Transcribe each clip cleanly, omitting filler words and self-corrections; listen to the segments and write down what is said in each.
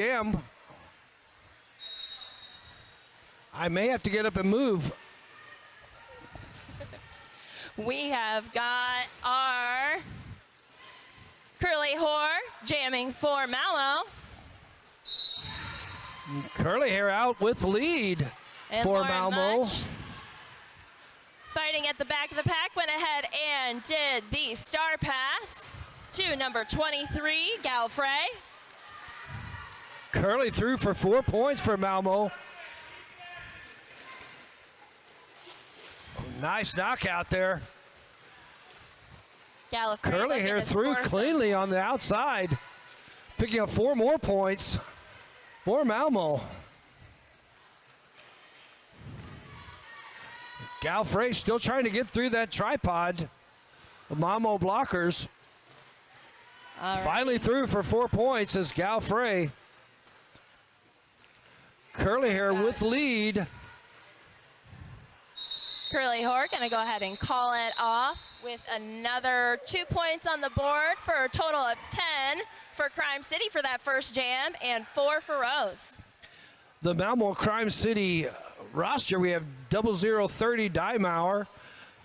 jam. I may have to get up and move. We have got our Curly Whore jamming for Malmo. Curly Hair out with lead And for Lauren Malmo. Mutch, fighting at the back of the pack, went ahead and did the star pass to number 23, Galfrey. Curly threw for 4 points for Malmo. Nice knockout there. Galfrey Curly Hair threw cleanly on the outside, picking up 4 more points for Malmo. Galfrey still trying to get through that tripod. The Malmo blockers. Finally through for 4 points as Galfrey. Curly Hair with lead. Curly Whore going to go ahead and call it off with another 2 points on the board for a total of 10 for Crime City for that first jam and 4 for Rose. The Malmo Crime City roster, we have 0030 Dymauer,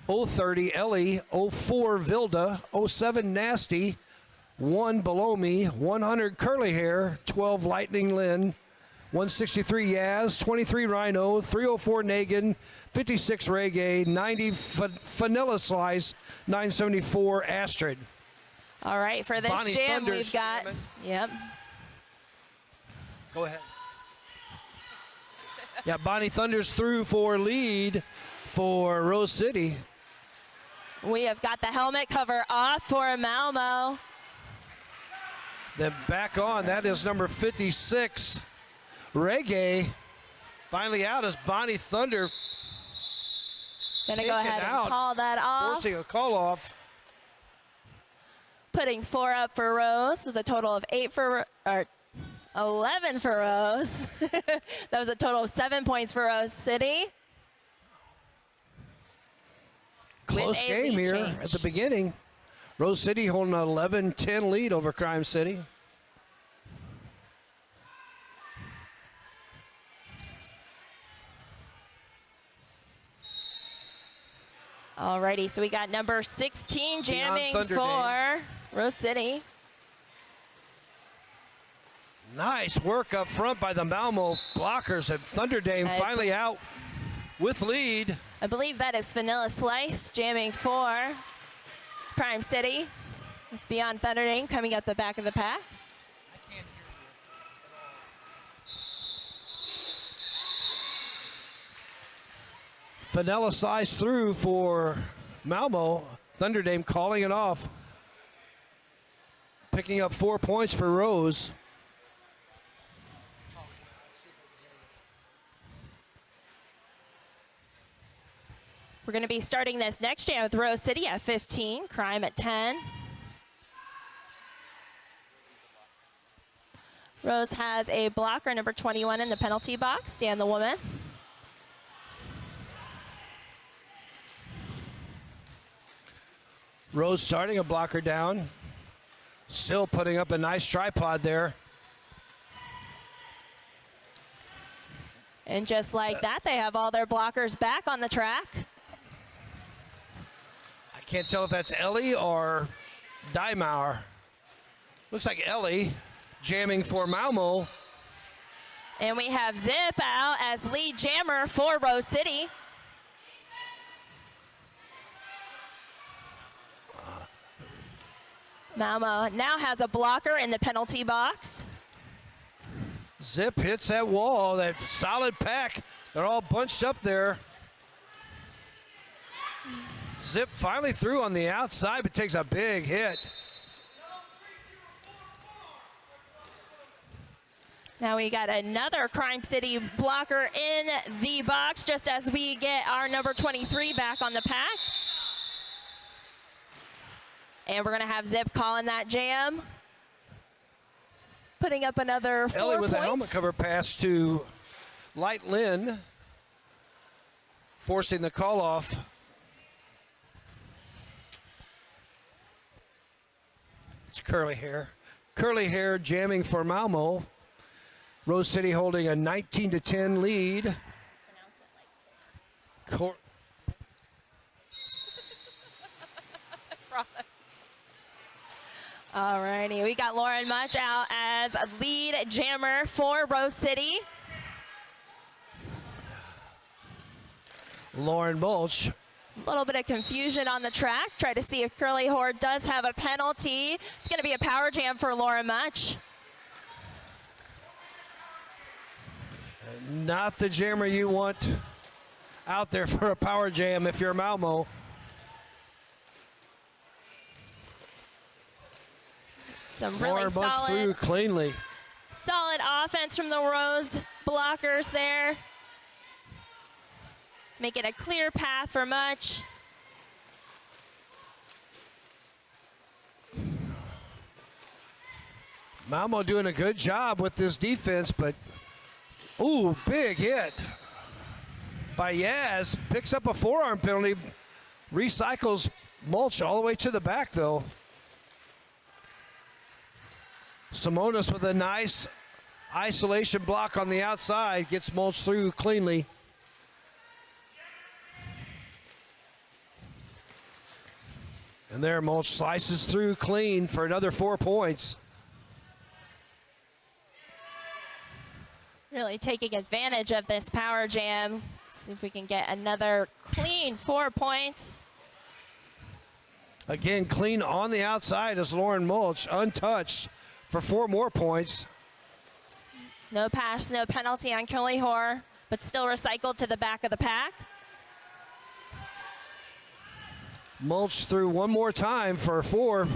030 Ellie, 04 Vilda, 07 Nasty, 1 Below Me, 100 Curly Hair, 12 Lightning Lynn, 163 Yaz, 23 Rhino, 304 Nagin, 56 Reggae, 90 Vanilla Slice, 974 Astrid. All right, for this Bonnie jam Thunder's we've got, jamming. yep. Go ahead. Yeah, Bonnie Thunder's through for lead for Rose City. We have got the helmet cover off for Malmo. Then back on, that is number 56, Reggae. Finally out as Bonnie Thunder Gonna go ahead and call that off. Forcing a call off. Putting 4 up for Rose with a total of 11 for Rose. That was a total of 7 points for Rose City. Close game here at the beginning. Rose City holding an 11-10 lead over Crime City. Alrighty, so we got number 16 jamming for Rose City. Nice work up front by the Malmo blockers, and Thunder Dame finally out with lead. I believe that is Vanilla Slice jamming for Crime City. It's Beyond Thunder Dame coming up the back of the pack. I can't hear you. Vanilla Slice through for Malmo. Thunder Dame calling it off. Picking up 4 points for Rose. We're going to be starting this next jam with Rose City at 15, Crime at 10. Rose has a blocker, number 21 in the penalty box, Stan the Woman. Rose starting a blocker down. Still putting up a nice tripod there. And just like that, they have all their blockers back on the track. I can't tell if that's Ellie or Dymauer. Looks like Ellie jamming for Malmo. And we have Zip out as lead jammer for Rose City. Malmo now has a blocker in the penalty box. Zip hits that wall, that solid pack. They're all bunched up there. Zip finally through on the outside, but takes a big hit. Now we got another Crime City blocker in the box just as we get our number 23 back on the pack. And we're gonna have Zip calling that jam. Putting up another 4 Ellie with points. a helmet cover pass to Light Lynn. Forcing the call off. It's Curly Hair. Curly Hair jamming for Malmo. Rose City holding a 19-10 lead. All righty, we got Lauren Much out as lead jammer for Rose City. Lauren Mulch. A little bit of confusion on the track. Try to see if Curly Horde does have a penalty. It's going to be a power jam for Lauren Much. Not the jammer you want out there for a power jam if you're Malmo. Some really Much through cleanly. Solid offense from the Rose blockers there. Making a clear path for Much. Malmo doing a good job with this defense, but ooh, big hit by Yaz. Picks up a forearm penalty. Recycles Mulch all the way to the back, though. Simonis with a nice isolation block on the outside. Gets Mulch through cleanly. And there, Mulch slices through clean for another 4 points. Really taking advantage of this power jam. Let's see if we can get another clean 4 points. Again, clean on the outside is Lauren Mulch, untouched for 4 more points. No pass, no penalty on Curly Horde, but still recycled to the back of the pack. Mulch through one more time for 4.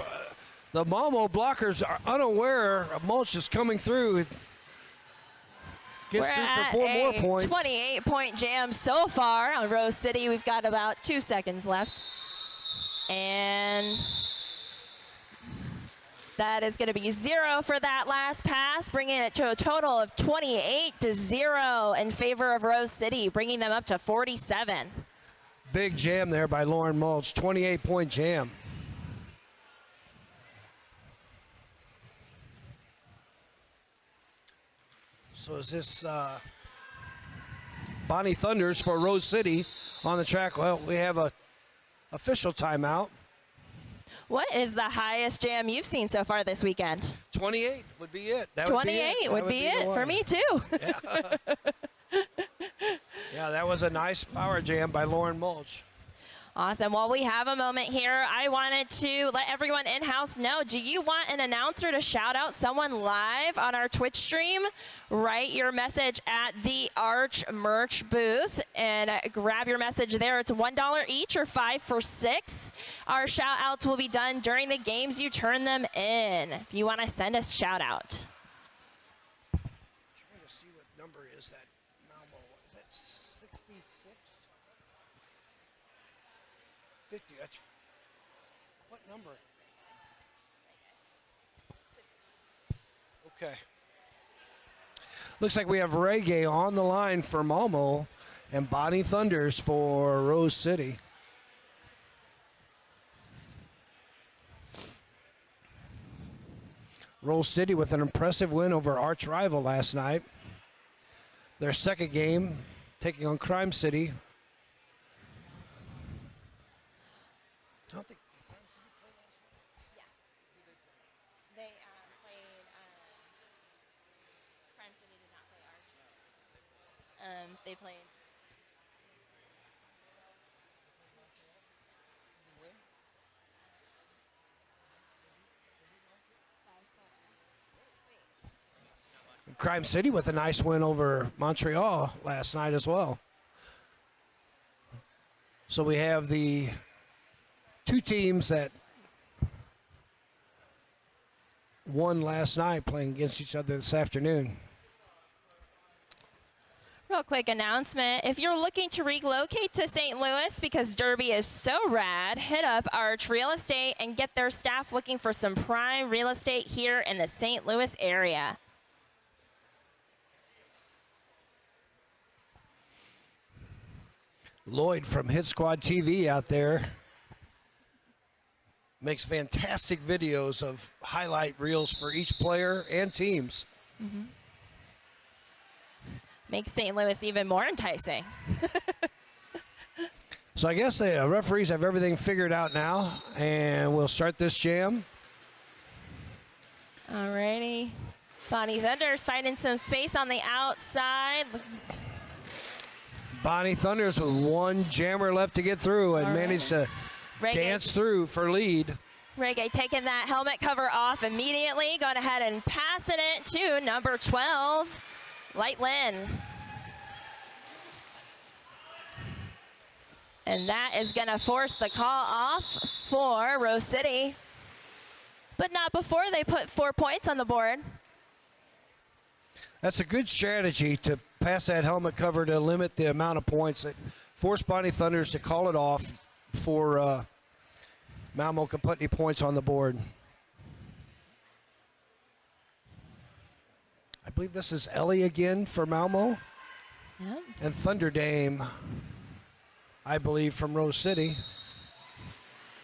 The Malmo blockers are unaware of Mulch is coming through. Gets We're through at for 4 more a points. 28-point jam so far on Rose City. We've got about 2 seconds left. And that is going to be 0 for that last pass, bringing it to a total of 28-0 in favor of Rose City, bringing them up to 47. Big jam there by Lauren Mulch, 28-point jam. So is this Bonnie Thunders for Rose City on the track? Well, we have a official timeout. What is the highest jam you've seen so far this weekend? 28 would be it. 28 would be it for me too. Yeah. Yeah, that was a nice power jam by Lauren Mulch. Awesome. While we have a moment here, I wanted to let everyone in-house know, do you want an announcer to shout out someone live on our Twitch stream? Write your message at the Arch merch booth and grab your message there. It's $1 each or 5 for 6. Our shout outs will be done during the games you turn them in. If you want to send us shout out. I'm trying to see what number is that. Is that 66? 50, that's, what number? Okay. Looks like we have Reggae on the line for Malmo and Bonnie Thunders for Rose City. Rose City with an impressive win over arch rival last night. Their second game, taking on Crime City. I don't think Yeah. They played, Crime City did not play Arch. They played. Crime City with a nice win over Montreal last night as well. So we have the 2 teams that won last night playing against each other this afternoon. Real quick announcement. If you're looking to relocate to St. Louis because Derby is so rad, hit up Arch Real Estate and get their staff looking for some prime real estate here in the St. Louis area. Lloyd from Hit Squad TV out there makes fantastic videos of highlight reels for each player and teams. Makes St. Louis even more enticing. So I guess the referees have everything figured out now, and we'll start this jam. Alrighty. Bonnie Thunder's finding some space on the outside. Bonnie Thunders with one jammer left to get through and managed to dance through for lead. Reggae taking that helmet cover off immediately, going ahead and passing it to number 12, Light Lynn. And that is going to force the call off for Rose City. But not before they put 4 points on the board. That's a good strategy to pass that helmet cover to limit the amount of points that force Bonnie Thunders to call it off for Malmo can put any points on the board. I believe this is Ellie again for Malmo. Yep. And Thunder Dame, I believe, from Rose City.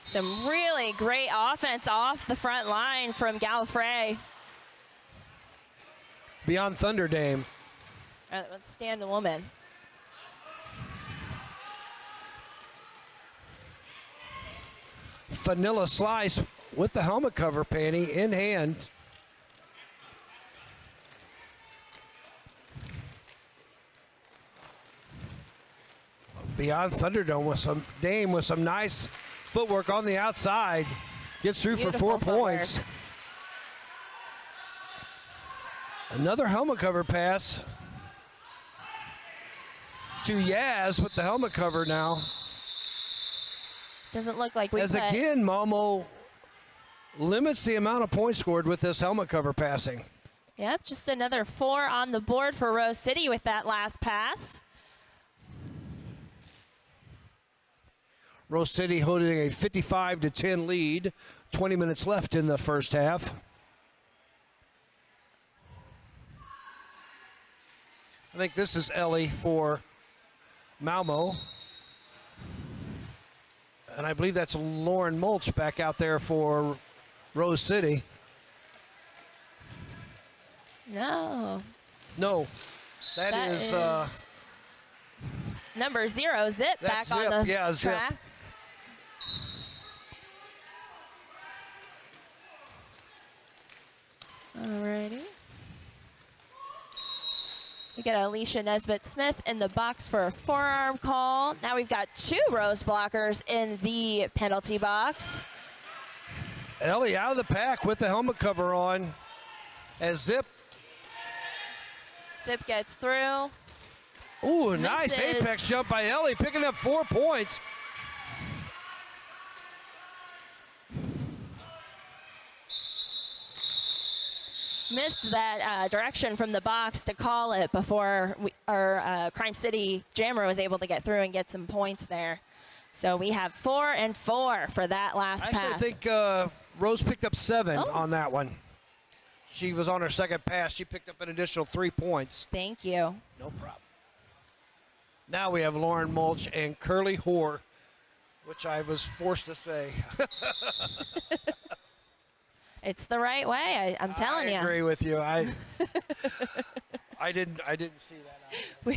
Some really great offense off the front line from Gallifrey. Beyond Thunder Dame. All right, let's stand the woman. Vanilla Slice with the helmet cover, Panty, in hand. Beyond Thunderdome with some Dame with some nice footwork on the outside. Gets through Beautiful for 4 points. Another helmet cover pass to Yaz with the helmet cover now. Doesn't look like we As put... again, Malmo limits the amount of points scored with this helmet cover passing. Yep, just another 4 on the board for Rose City with that last pass. Rose City holding a 55-10 lead. 20 minutes left in the first half. I think this is Ellie for Malmo. And I believe that's Lauren Mulch back out there for Rose City. No. No, that is number 0, Zip, back Zip. on the Yeah, Zip. track. Alrighty. We got Alicia Nesbitt-Smith in the box for a forearm call. Now we've got 2 Rose blockers in the penalty box. Ellie out of the pack with the helmet cover on as Zip. Zip gets through. Ooh, a nice Misses. apex jump by Ellie, picking up 4 points. Missed that direction from the box to call it before our Crime City jammer was able to get through and get some points there. So we have 4 and 4 for that last Actually, pass. I think Rose picked up 7 on that one. She was on her second pass. She picked up an additional 3 points. Thank you. No problem. Now we have Lauren Mulch and Curly Hoare, which I was forced to say. It's the right way. I'm telling you. I agree with you. I didn't see that out there.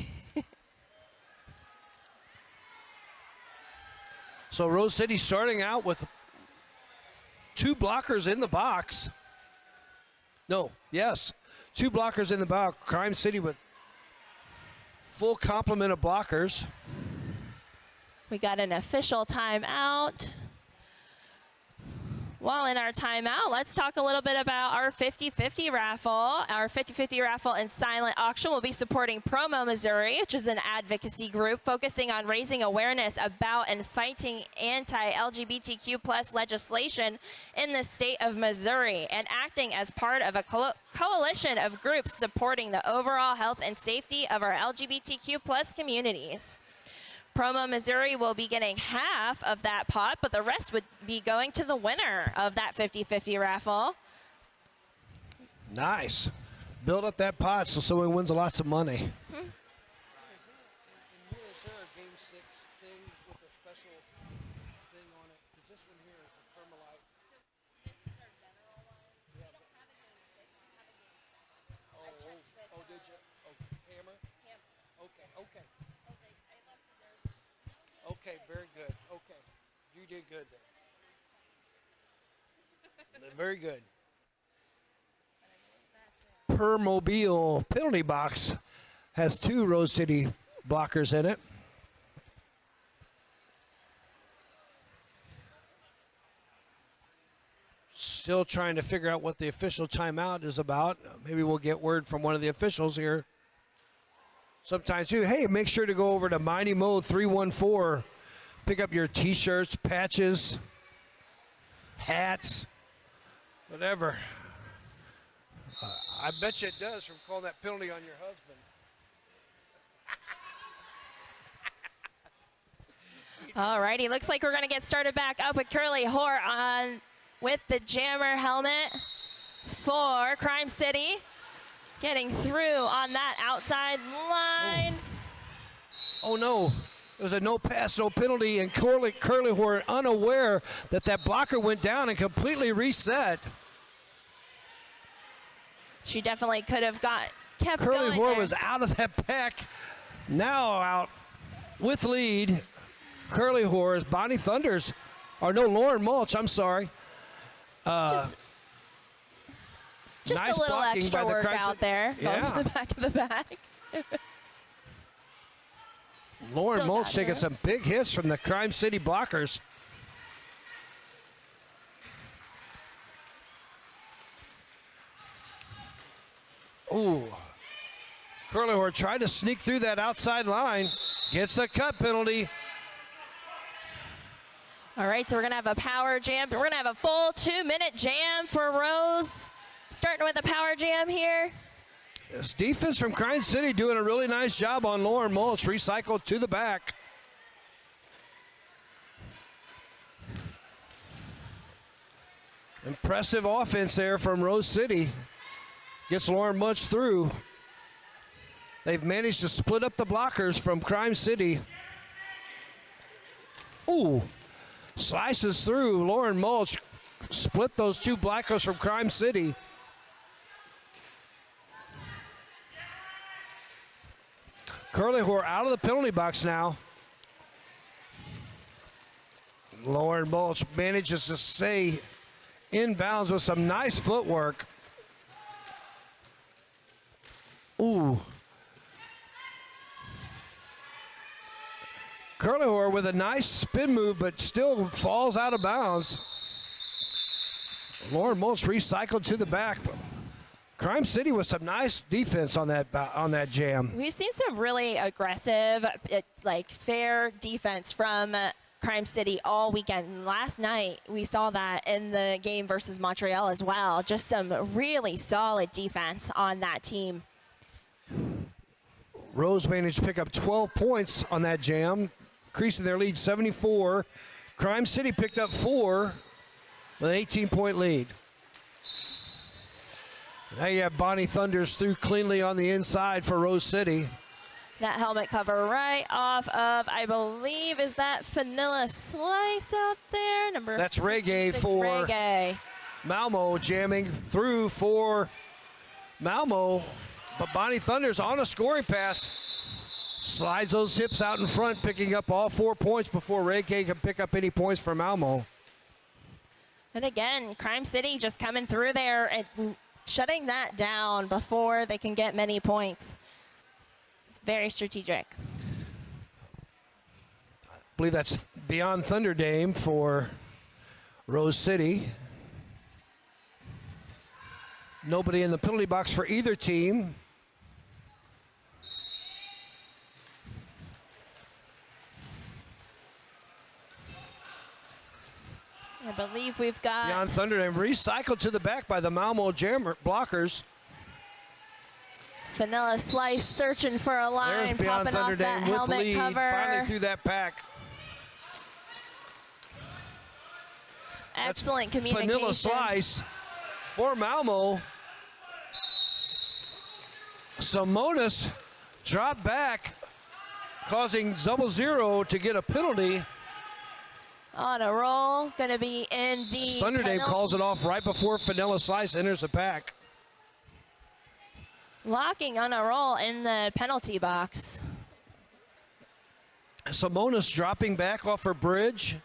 So Rose City starting out with 2 blockers in the box. No, yes, 2 blockers in the box. Crime City with full complement of blockers. We got an official timeout. While in our timeout, let's talk a little bit about our 50-50 raffle. Our 50-50 raffle and silent auction will be supporting Promo Missouri, which is an advocacy group focusing on raising awareness about and fighting anti-LGBTQ plus legislation in the state of Missouri and acting as part of a coalition of groups supporting the overall health and safety of our LGBTQ plus communities. Promo Missouri will be getting half of that pot, but the rest would be going to the winner of that 50-50 raffle. Nice. Build up that pot so someone wins lots of money. Hmm. Is there a Game 6 thing with a special thing on it? Because this one here is a Thermalite. This is our general one. We don't have a Game 6, we have a Game 7. I checked with did you? Oh, hammer? Very good. Okay. You did good there. Very good. Per Mobile penalty box has 2 Rose City blockers in it. Still trying to figure out what the official timeout is about. Maybe we'll get word from one of the officials here. Sometimes too, hey, make sure to go over to Mighty Mo 314. Pick up your t-shirts, patches, hats, whatever. I bet you it does from calling that penalty on your husband. All righty, looks like we're going to get started back up with Curly Hoare on with the jammer helmet for Crime City. Getting through on that outside line. Oh no, it was a no pass, no penalty, and Curly Hoare unaware that that blocker went down and completely reset. She definitely could have kept Curly going Hoare there. was out of that pack, now out with lead. Curly Hoare, Bonnie Thunders, or no, Lauren Mulch, I'm sorry. Just nice a little blocking extra by the work Crime out City. there, going Yeah. to the back of the bag. Lauren Still Mulch got taking her. some big hits from the Crime City blockers. Ooh. Curly Hoare tried to sneak through that outside line. Gets a cut penalty. All right, so we're going to have a power jam. We're going to have a full 2-minute jam for Rose. Starting with a power jam here. This defense from Crime City doing a really nice job on Lauren Mulch. Recycled to the back. Impressive offense there from Rose City. Gets Lauren Mulch through. They've managed to split up the blockers from Crime City. Ooh. Slices through. Lauren Mulch split those 2 blockers from Crime City. Curly Hoare out of the penalty box now. Lauren Mulch manages to stay inbounds with some nice footwork. Ooh. Curly Hoare with a nice spin move, but still falls out of bounds. Lauren Mulch recycled to the back. Crime City with some nice defense on that jam. We've seen some really aggressive, fair defense from Crime City all weekend. Last night, we saw that in the game versus Montreal as well. Just some really solid defense on that team. Rose managed to pick up 12 points on that jam, increasing their lead 74. Crime City picked up 4 with an 18-point lead. Now you have Bonnie Thunders through cleanly on the inside for Rose City. That helmet cover right off of, I believe, is that Vanilla Slice out there? That's Reggae 6 for Reggae. Malmo, jamming through for Malmo. But Bonnie Thunders on a scoring pass. Slides those hips out in front, picking up all 4 points before Reggae can pick up any points for Malmo. And again, Crime City just coming through there and shutting that down before they can get many points. It's very strategic. I believe that's Beyond Thunder Dame for Rose City. Nobody in the penalty box for either team. I believe we've got Beyond Thunder Dame recycled to the back by the Malmo jammer blockers. Vanilla Slice searching for a line, There's Beyond popping Thunder off that Dame with helmet lead, cover. finally through that pack. Excellent That's communication. Vanilla Slice for Malmo. Simonis dropped back, causing 0-0 to get a penalty. On a roll, going to be in the Thunder Dame penalty. calls it off right before Vanilla Slice enters the pack. Locking on a roll in the penalty box. Simonis dropping back off their bridge,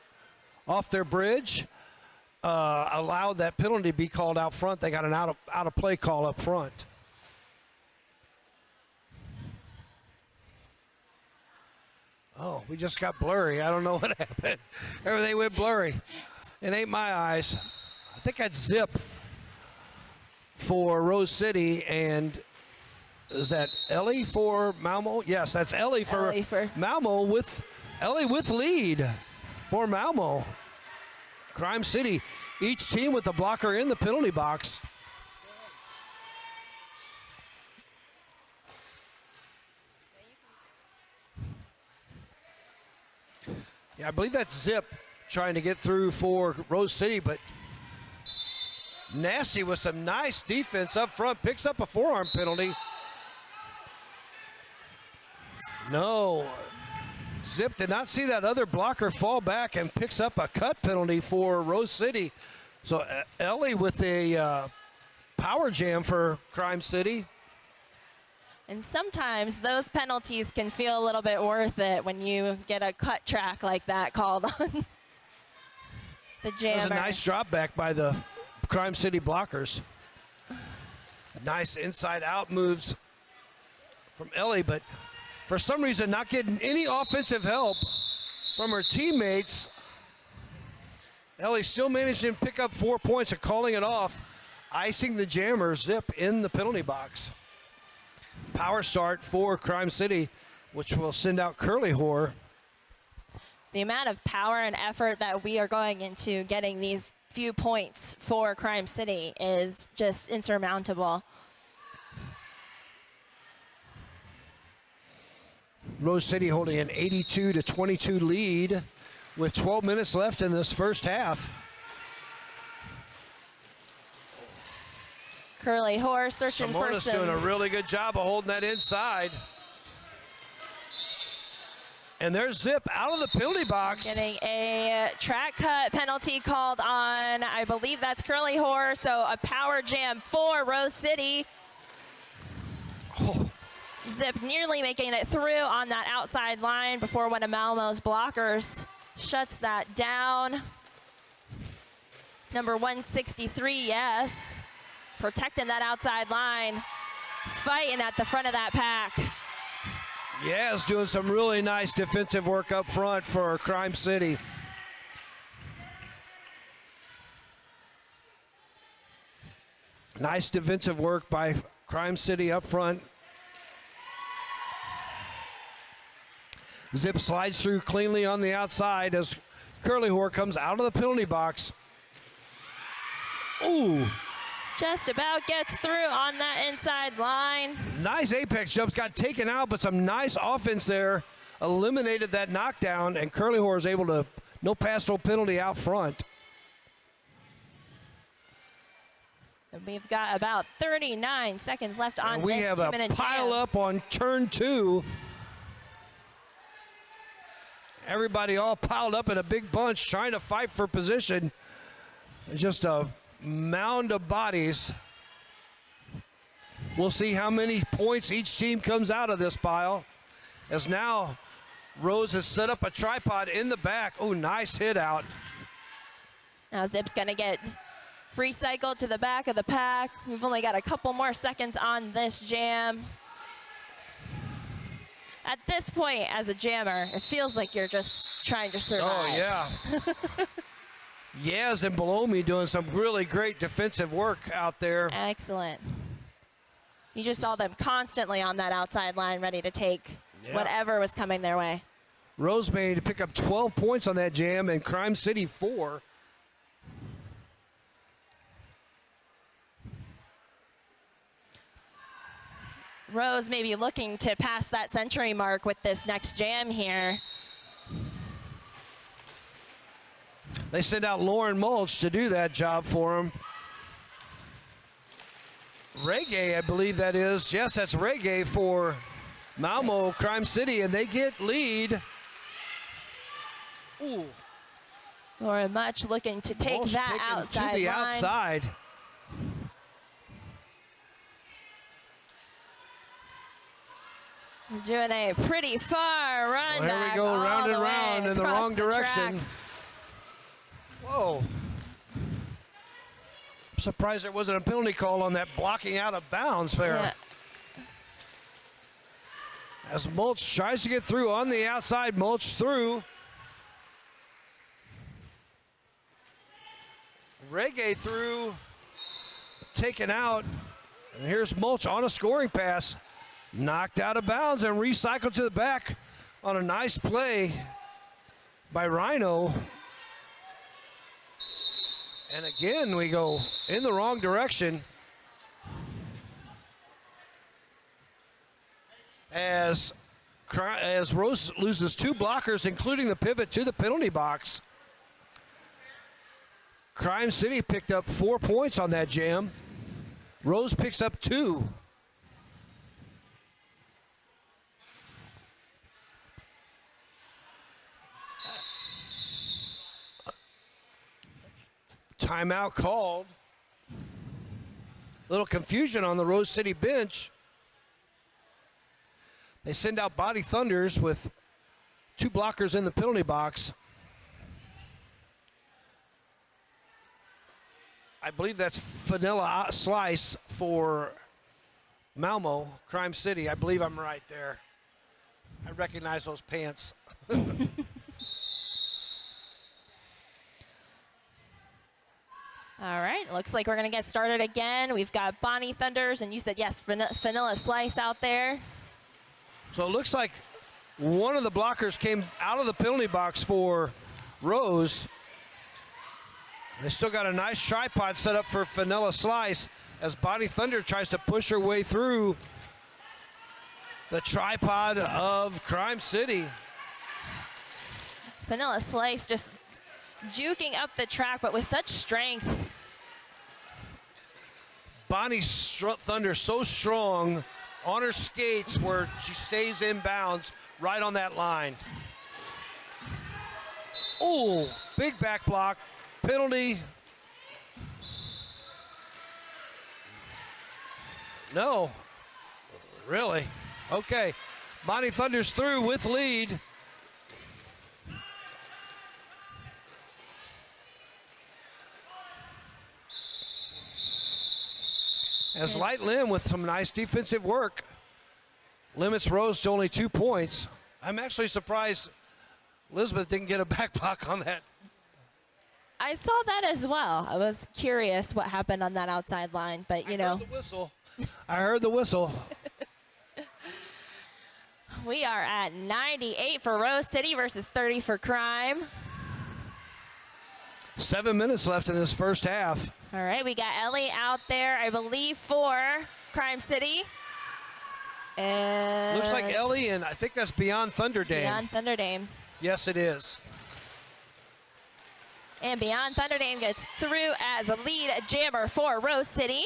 allowed that penalty to be called out front. They got an out of play call up front. Oh, we just got blurry. I don't know what happened. Everything went blurry. It ain't my eyes. I think that's Zip for Rose City, and is that Ellie for Malmo? Yes, that's Ellie for Malmo, with Ellie with lead for Malmo. Crime City, each team with a blocker in the penalty box. Yeah, I believe that's Zip trying to get through for Rose City, but Nasty with some nice defense up front, picks up a forearm penalty. No, Zip did not see that other blocker fall back and picks up a cut penalty for Rose City. So Ellie with a power jam for Crime City. And sometimes those penalties can feel a little bit worth it when you get a cut track like that called on the jammer. That was a nice drop back by the Crime City blockers. Nice inside out moves from Ellie, but for some reason not getting any offensive help from her teammates. Ellie still managing to pick up 4 points and calling it off, icing the jammer. Zip in the penalty box. Power start for Crime City, which will send out Curly Whore. The amount of power and effort that we are going into getting these few points for Crime City is just insurmountable. Rose City holding an 82-22 lead with 12 minutes left in this first half. Curly Whore searching for some. Doing a really good job of holding that inside. And there's Zip out of the penalty box. Getting a track cut penalty called on, I believe that's Curly Whore, so a power jam for Rose City. Oh. Zip nearly making it through on that outside line before one of Malmo's blockers shuts that down. Number 163, yes. Protecting that outside line, fighting at the front of that pack. Yes, doing some really nice defensive work up front for Crime City. Nice defensive work by Crime City up front. Zip slides through cleanly on the outside as Curly Whore comes out of the penalty box. Ooh. Just about gets through on that inside line. Nice apex jumps, got taken out, but some nice offense there. Eliminated that knockdown, and Curly Whore is able to, no pass, no penalty out front. And we've got about 39 seconds left on and we this have 2-minute a pile jam. up on turn 2. Everybody all piled up in a big bunch trying to fight for position. Just a mound of bodies. We'll see how many points each team comes out of this pile. As now Rose has set up a tripod in the back. Oh, nice hit out. Now Zip's gonna get recycled to the back of the pack. We've only got a couple more seconds on this jam. At this point, as a jammer, it feels like you're just trying to survive. Oh, yeah. Yaz and below me doing some really great defensive work out there. Excellent. You just saw them constantly on that outside line, ready to take whatever was coming their way. Rose made to pick up 12 points on that jam, and Crime City 4. Rose may be looking to pass that century mark with this next jam here. They send out Lauren Mulch to do that job for them. Reggae, I believe that is. Yes, that's Reggae for Malmo Crime City, and they get lead. Ooh. Laura Much looking to take Mulch that taken outside to the line. outside. We're doing a pretty far run Well, here back we go, all round the and way round in the across wrong the direction. track. Whoa. I'm surprised there wasn't a penalty call on that blocking out of bounds there. Yeah. As Mulch tries to get through on the outside, Mulch through. Reggae through, taken out. And here's Mulch on a scoring pass. Knocked out of bounds and recycled to the back on a nice play by Rhino. And again, we go in the wrong direction. As Rose loses 2 blockers, including the pivot to the penalty box. Crime City picked up 4 points on that jam. Rose picks up 2. Timeout called. Little confusion on the Rose City bench. They send out Body Thunders with 2 blockers in the penalty box. I believe that's Vanilla Slice for Malmo, Crime City. I believe I'm right there. I recognize those pants. All right, looks like we're going to get started again. We've got Bonnie Thunders, and you said, yes, Vanilla Slice out there. So it looks like one of the blockers came out of the penalty box for Rose. They still got a nice tripod set up for Vanilla Slice as Bonnie Thunder tries to push her way through the tripod of Crime City. Vanilla Slice just juking up the track, but with such strength. Bonnie Thunder so strong on her skates where she stays in bounds right on that line. Oh, big back block, penalty. No, really? Okay, Bonnie Thunder's through with lead. As Light Lim with some nice defensive work limits Rose to only 2 points. I'm actually surprised Elizabeth didn't get a back block on that. I saw that as well. I was curious what happened on that outside line, but you know. I heard the whistle. I heard the whistle. We are at 98 for Rose City versus 30 for Crime. 7 minutes left in this first half. All right, we got Ellie out there, I believe, for Crime City. And Looks like Ellie, and I think that's Beyond Thunderdame. Beyond Thunderdame. Yes, it is. And Beyond Thunderdame gets through as a lead jammer for Rose City.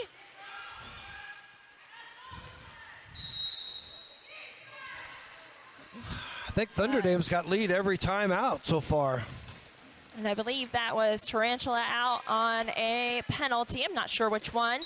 I think Thunderdame's got lead every time out so far. And I believe that was Tarantula out on a penalty. I'm not sure which one.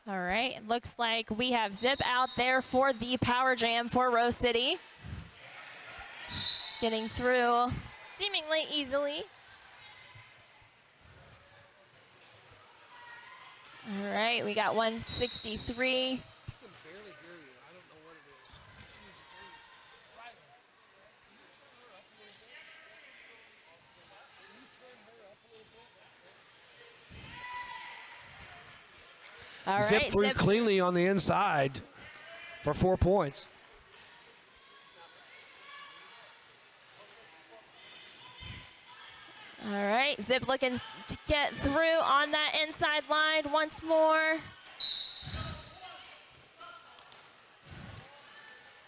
All right, looks like we have Zip out there for the power jam for Rose City. Getting through seemingly easily. All right, we got 163. All right, Zip through cleanly on the inside for 4 points. All right, Zip looking to get through on that inside line once more.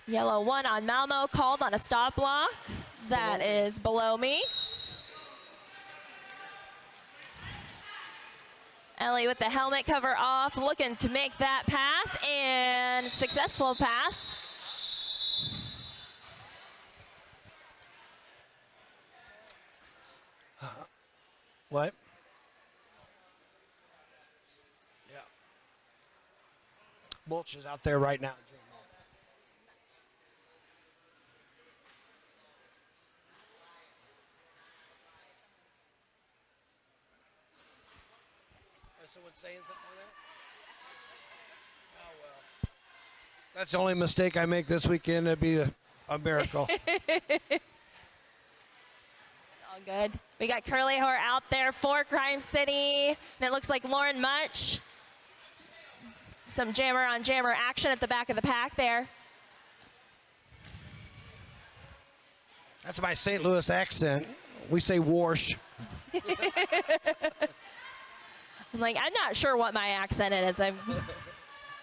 Yellow 1 on Malmo, called on a stop block. That is below me. Ellie with the helmet cover off, looking to make that pass, and successful pass. What? Yeah. Mulch is out there right now. Someone saying something there? Oh, well. That's the only mistake I make this weekend. It'd be a miracle. It's all good. We got Curly Whore out there for Crime City. And it looks like Lauren Much. Some jammer on jammer action at the back of the pack there. That's my St. Louis accent. We say wash. I'm like, I'm not sure what my accent is. I've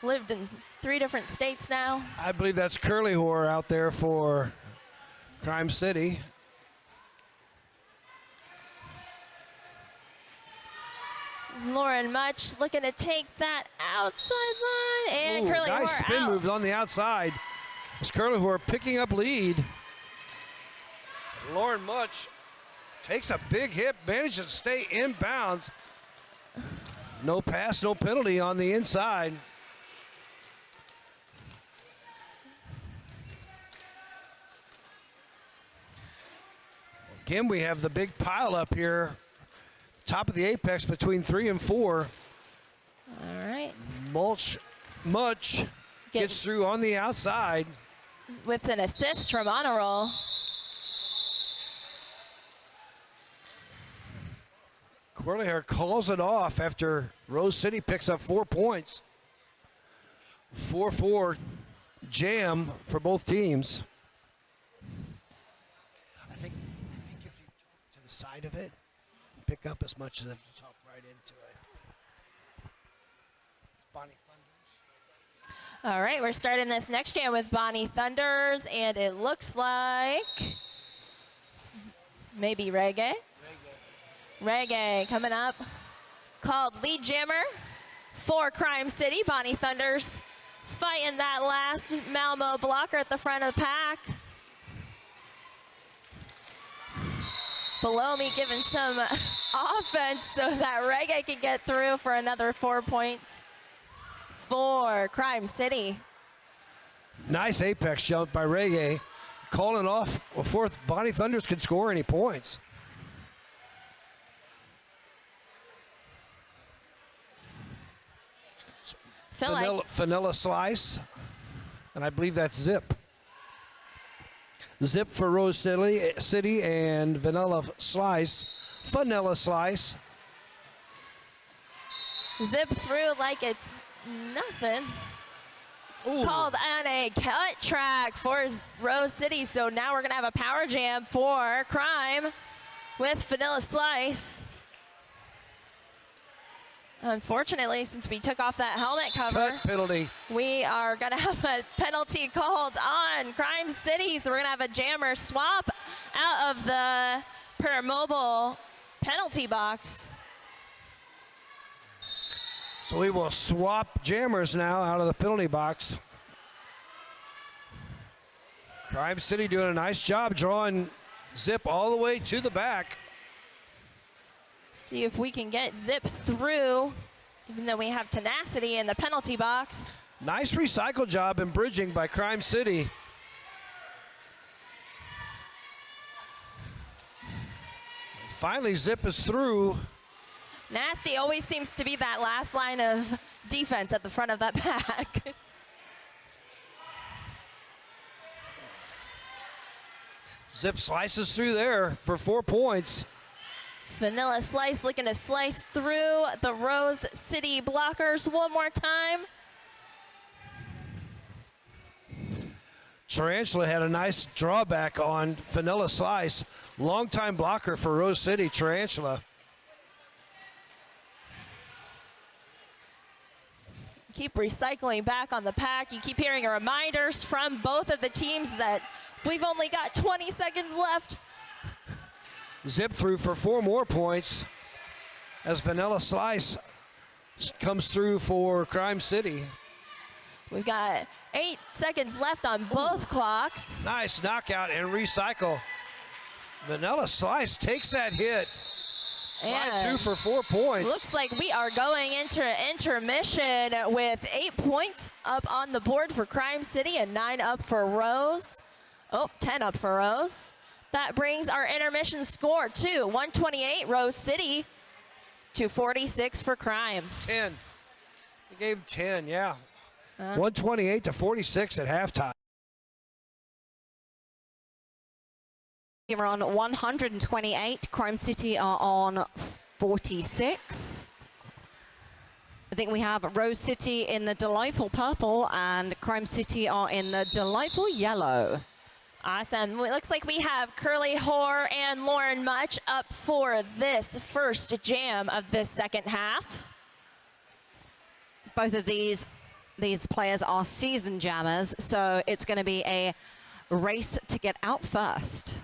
lived in 3 different states now. I believe that's Curly Whore out there for Crime City. Lauren Much looking to take that outside line, and Ooh, Curly nice Whore spin out. moves on the outside. It's Curly Whore picking up lead. Lauren Much takes a big hit, manages to stay in bounds. No pass, no penalty on the inside. Again, we have the big pile up here. Top of the apex between 3 and 4. All right. Much gets through on the outside. With an assist from Honor Roll. Curly Hair calls it off after Rose City picks up 4 points. 4-4 jam for both teams. I think if you talk to the side of it, pick up as much as if you talk right into it. Bonnie Thunders. All right, we're starting this next jam with Bonnie Thunders, and it looks like maybe Reggae. Reggae coming up, called lead jammer for Crime City. Bonnie Thunders fighting that last Malmo blocker at the front of the pack. Below me giving some offense so that Reggae can get through for another 4 points for Crime City. Nice apex jump by Reggae. Calling off before Bonnie Thunders could score any points. Vanilla Slice, and I believe that's Zip. Zip for Rose City and Vanilla Slice. Zip through like it's nothing. Ooh. Called on a cut track for Rose City, so now we're gonna have a power jam for Crime with Vanilla Slice. Unfortunately, since we took off that helmet cover, Cut penalty. we are going to have a penalty called on Crime City. So we're going to have a jammer swap out of the Permobile penalty box. So we will swap jammers now out of the penalty box. Crime City doing a nice job drawing Zip all the way to the back. See if we can get Zip through Even though we have tenacity in the penalty box. Nice recycle job in bridging by Crime City. Finally, Zip is through. Nasty always seems to be that last line of defense at the front of that pack. Zip slices through there for 4 points. Vanilla Slice looking to slice through the Rose City blockers one more time. Tarantula had a nice drawback on Vanilla Slice. Longtime blocker for Rose City, Tarantula. Keep recycling back on the pack. You keep hearing reminders from both of the teams that we've only got 20 seconds left. Zip through for 4 more points as Vanilla Slice comes through for Crime City. We've got 8 seconds left on both clocks. Nice knockout and recycle. Vanilla Slice takes that hit. Slides through for 4 points. Looks like we are going into intermission with 8 points up on the board for Crime City and 9 up for Rose. Oh, 10 up for Rose. That brings our intermission score to 128 Rose City to 46 for Crime. 10. He gave 10, yeah. 128 to 46 at halftime. We're on 128. Crime City are on 46. I think we have Rose City in the delightful purple and Crime City are in the delightful yellow. Awesome. It looks like we have Curly Hoare and Lauren Much up for this first jam of this second half. Both of these players are seasoned jammers, so it's going to be a race to get out first.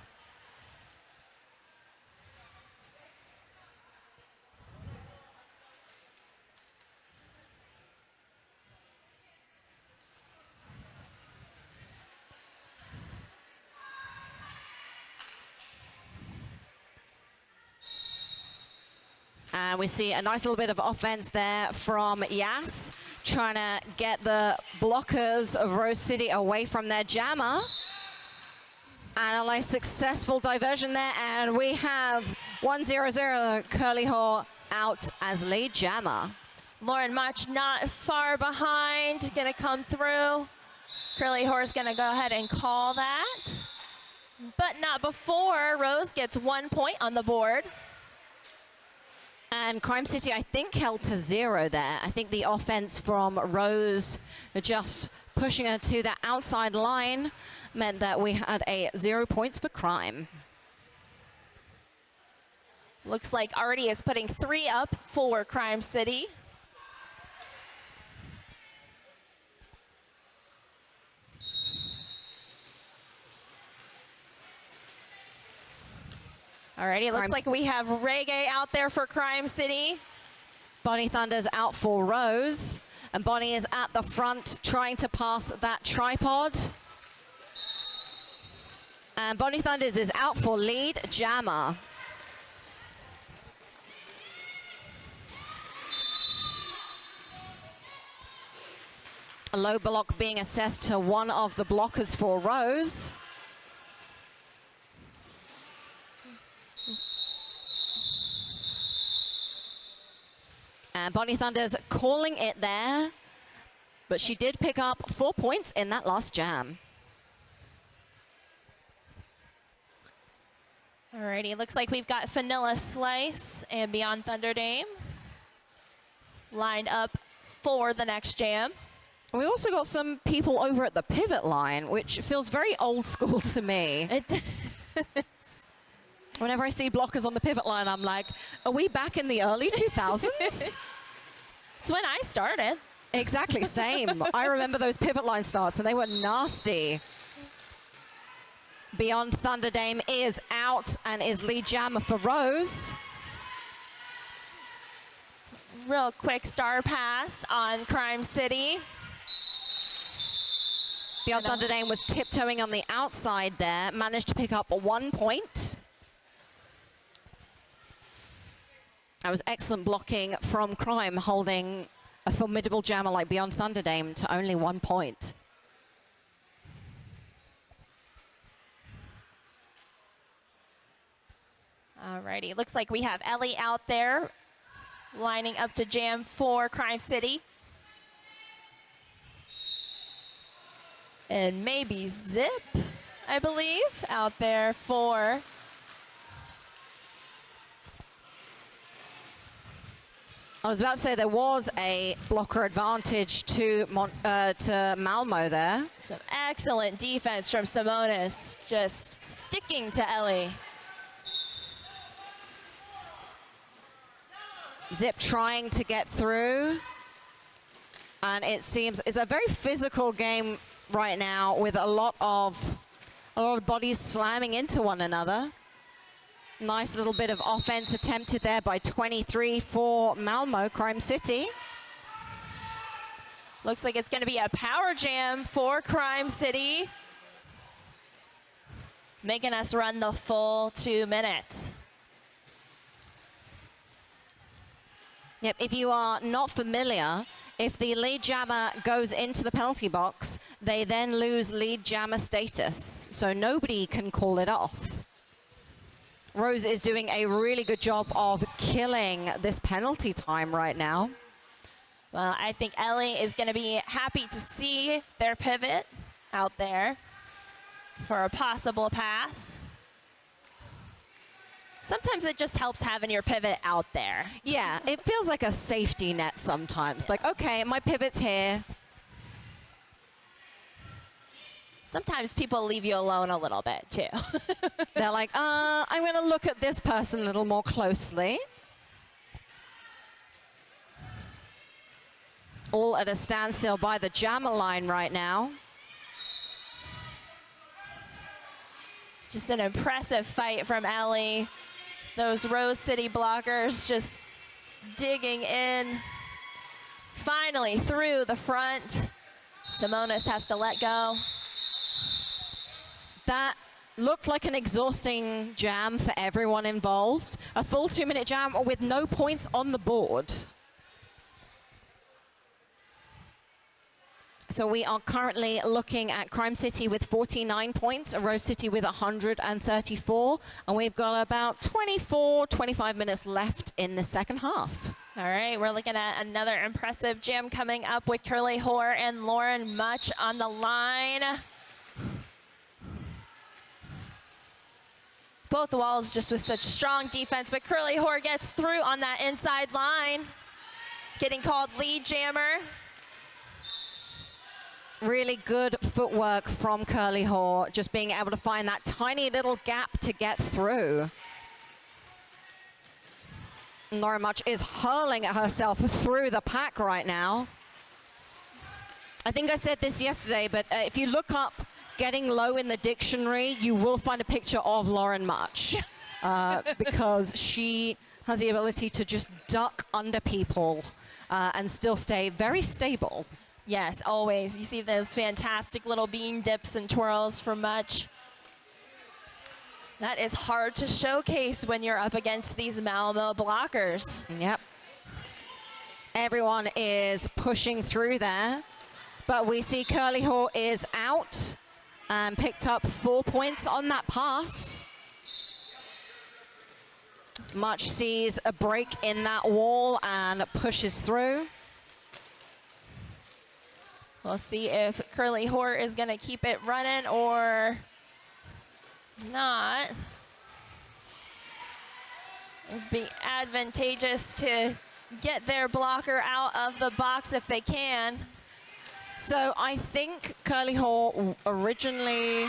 And we see a nice little bit of offense there from Yas, trying to get the blockers of Rose City away from their jammer. And a nice successful diversion there, and we have 1-0-0 Curly Hoare out as lead jammer. Lauren Much not far behind, gonna come through. Curly Hoare's gonna go ahead and call that, but not before Rose gets 1 point on the board. And Crime City, I think, held to 0 there. I think the offense from Rose just pushing her to the outside line meant that we had 0 points for Crime. Looks like Artie is putting 3 up for Crime City. Alrighty, looks like we have Reggae out there for Crime City. Bonnie Thunder's out for Rose, and Bonnie is at the front trying to pass that tripod. And Bonnie Thunders is out for lead jammer. A low block being assessed to one of the blockers for Rose. And Bonnie Thunder's calling it there, but she did pick up 4 points in that last jam. Alrighty, looks like we've got Vanilla Slice and Beyond Thunder Dame lined up for the next jam. We also got some people over at the pivot line, which feels very old school to me. Whenever I see blockers on the pivot line, I'm like, are we back in the early 2000s? It's when I started. Exactly, same. I remember those pivot line starts, and they were nasty. Beyond Thunder Dame is out and is lead jammer for Rose. Real quick star pass on Crime City. Beyond Thunder Dame was tiptoeing on the outside there, managed to pick up 1 point. That was excellent blocking from Crime, holding a formidable jammer like Beyond Thunderdame to only 1 point. Alrighty, looks like we have Ellie out there lining up to jam for Crime City. And maybe Zip, I believe, out there for I was about to say there was a blocker advantage to Malmo there. some excellent defense from Simonis, just sticking to Ellie. Zip trying to get through. And it seems it's a very physical game right now with a lot of bodies slamming into one another. Nice little bit of offense attempted there by 23 for Malmo, Crime City. Looks like it's going to be a power jam for Crime City, making us run the full 2 minutes. Yep, if you are not familiar, if the lead jammer goes into the penalty box, they then lose lead jammer status, so nobody can call it off. Rose is doing a really good job of killing this penalty time right now. Well, I think Ellie is going to be happy to see their pivot out there for a possible pass. Sometimes it just helps having your pivot out there. Yeah, it feels like a safety net sometimes. Yes. Like, okay, my pivot's here. Sometimes people leave you alone a little bit, too. They're like, I'm going to look at this person a little more closely. All at a standstill by the jammer line right now. Just an impressive fight from Ellie. Those Rose City blockers just digging in. Finally through the front. Simonis has to let go. That looked like an exhausting jam for everyone involved. A full 2-minute jam with no points on the board. So we are currently looking at Crime City with 49 points, Rose City with 134, and we've got about 25 minutes left in the second half. All right, we're looking at another impressive jam coming up with Curly Hoare and Lauren Much on the line. Both walls just with such strong defense, but Curly Hoare gets through on that inside line, getting called lead jammer. Really good footwork from Curly Hoare, just being able to find that tiny little gap to get through. Lauren Much is hurling at herself through the pack right now. I think I said this yesterday, but if you look up getting low in the dictionary, you will find a picture of Lauren Much because she has the ability to just duck under people and still stay very stable. Yes, always. You see those fantastic little bean dips and twirls from Much. That is hard to showcase when you're up against these Malmo blockers. Yep. Everyone is pushing through there, but we see Curly Hoare is out and picked up 4 points on that pass. Much sees a break in that wall and pushes through. We'll see if Curly Hoare is going to keep it running or not. It'd be advantageous to get their blocker out of the box if they can. So I think Curly Hoare originally...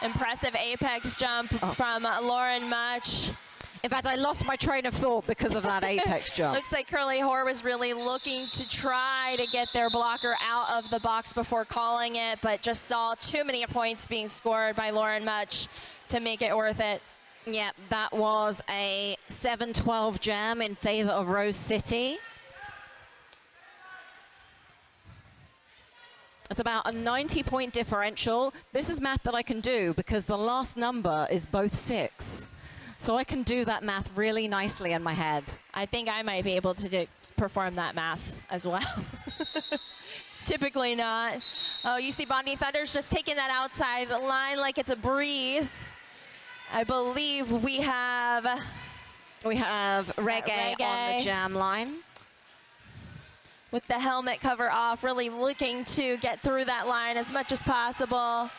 Impressive apex jump from Lauren Much. In fact, I lost my train of thought because of that apex jump. Looks like Curly Hoare was really looking to try to get their blocker out of the box before calling it, but just saw too many points being scored by Lauren Much to make it worth it. Yeah, that was a 7-12 jam in favor of Rose City. It's about a 90-point differential. This is math that I can do because the last number is both 6. So I can do that math really nicely in my head. I think I might be able to perform that math as well. Typically not. Oh, you see Bonnie Thunder's just taking that outside line like it's a breeze. I believe we have Reggae on the jam line. With the helmet cover off, really looking to get through that line as much as possible.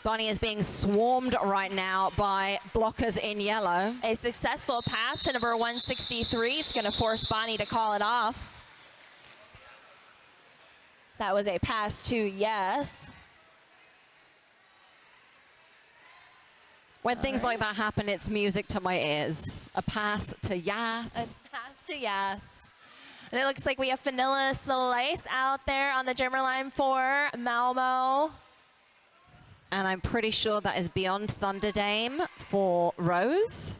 Bonnie is being swarmed right now by blockers in yellow. A successful pass to number 163. It's going to force Bonnie to call it off. That was a pass to Yes. When things like that happen, it's music to my ears. A pass to Yes. A pass to Yes. And it looks like we have Vanilla Slice out there on the jammer line for Malmo. And I'm pretty sure that is Beyond Thunderdame for Rose.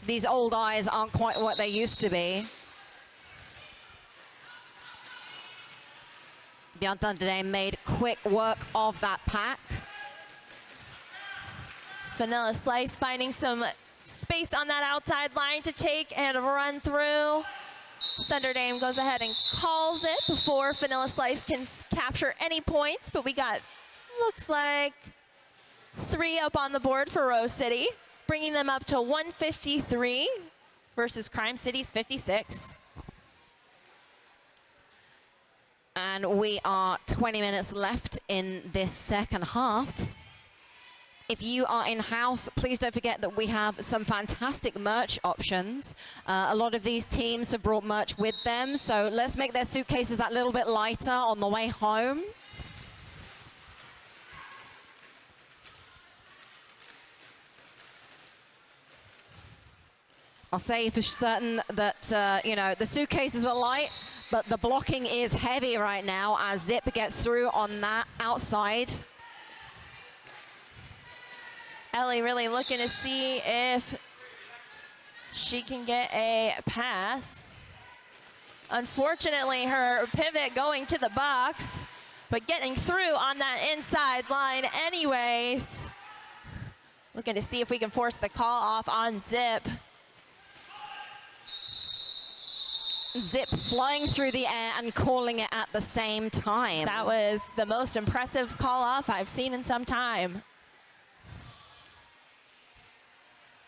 These old eyes aren't quite what they used to be. Beyond Thunderdame made quick work of that pack. Vanilla Slice finding some space on that outside line to take and run through. Thunderdame goes ahead and calls it before Vanilla Slice can capture any points, but we got, looks like, 3 up on the board for Rose City, bringing them up to 153 versus Crime City's 56. And we are 20 minutes left in this second half. If you are in-house, please don't forget that we have some fantastic merch options. A lot of these teams have brought merch with them, so let's make their suitcases that little bit lighter on the way home. I'll say for certain that, you know, the suitcases are light, but the blocking is heavy right now as Zip gets through on that outside. Ellie really looking to see if she can get a pass. Unfortunately, her pivot going to the box, but getting through on that inside line anyways. Looking to see if we can force the call off on Zip. Zip flying through the air and calling it at the same time. That was the most impressive call off I've seen in some time.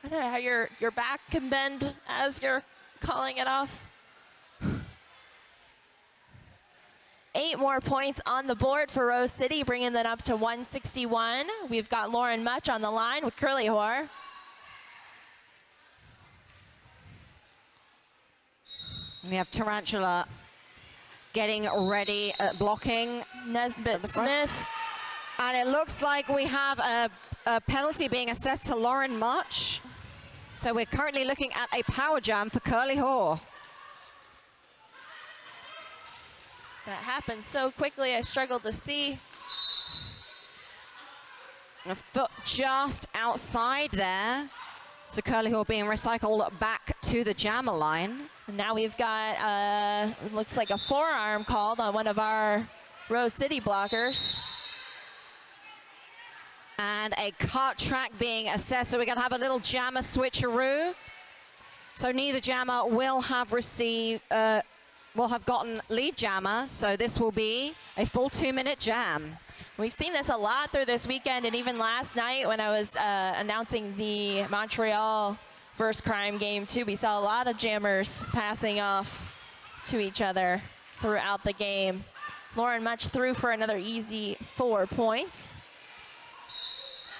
I don't know how your back can bend as you're calling it off. 8 more points on the board for Rose City, bringing them up to 161. We've got Lauren Much on the line with Curly Whore. We have Tarantula getting ready at blocking. Nesbitt Smith. And it looks like we have a penalty being assessed to Lauren Much. So we're currently looking at a power jam for Curly Whore. That happened so quickly, I struggled to see. A foot just outside there. So Curly Whore being recycled back to the jammer line. And now we've got, looks like a forearm called on one of our Rose City blockers. And a cart track being assessed. So we're going to have a little jammer switcheroo. So neither jammer will have received, will have gotten lead jammer. So this will be a full 2-minute jam. We've seen this a lot through this weekend, and even last night when I was announcing the Montreal versus Crime game too, we saw a lot of jammers passing off to each other throughout the game. Lauren Much through for another easy 4 points.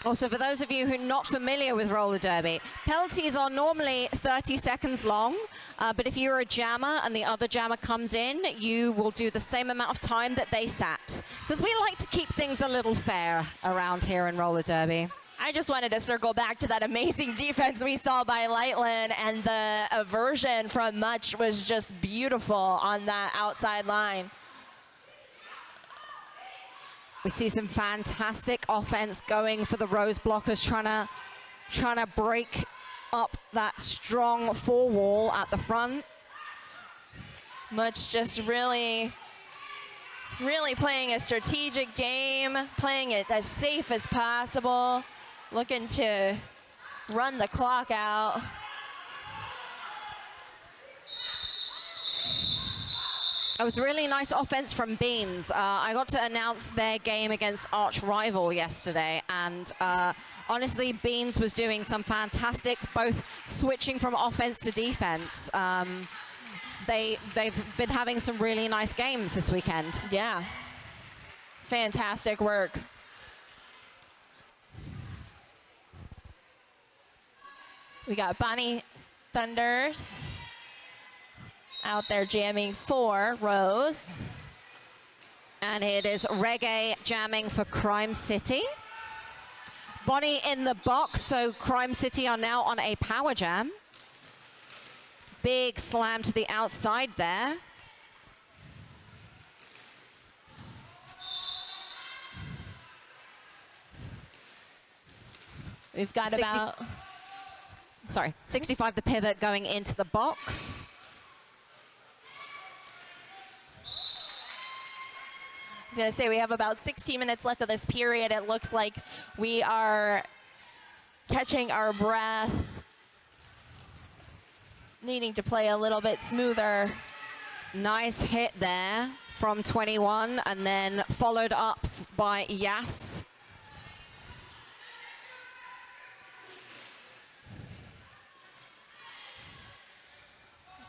Also, for those of you who are not familiar with roller derby, penalties are normally 30 seconds long, but if you're a jammer and the other jammer comes in, you will do the same amount of time that they sat. Because we like to keep things a little fair around here in roller derby. I just wanted to circle back to that amazing defense we saw by Lightland, and the aversion from Much was just beautiful on that outside line. We see some fantastic offense going for the Rose blockers, trying to break up that strong 4 wall at the front. Much just really Really playing a strategic game, playing it as safe as possible, looking to run the clock out. It was really nice offense from Beans. I got to announce their game against Arch Rival yesterday, and honestly, Beans was doing some fantastic, both switching from offense to defense. They've been having some really nice games this weekend. Yeah, fantastic work. We got Bonnie Thunders out there jamming for Rose. And it is Reggae jamming for Crime City. Bonnie in the box, so Crime City are now on a power jam. Big slam to the outside there. We've got 65 the pivot going into the box. I was going to say we have about 16 minutes left of this period. It looks like we are catching our breath, needing to play a little bit smoother. Nice hit there from 21, and then followed up by Yas.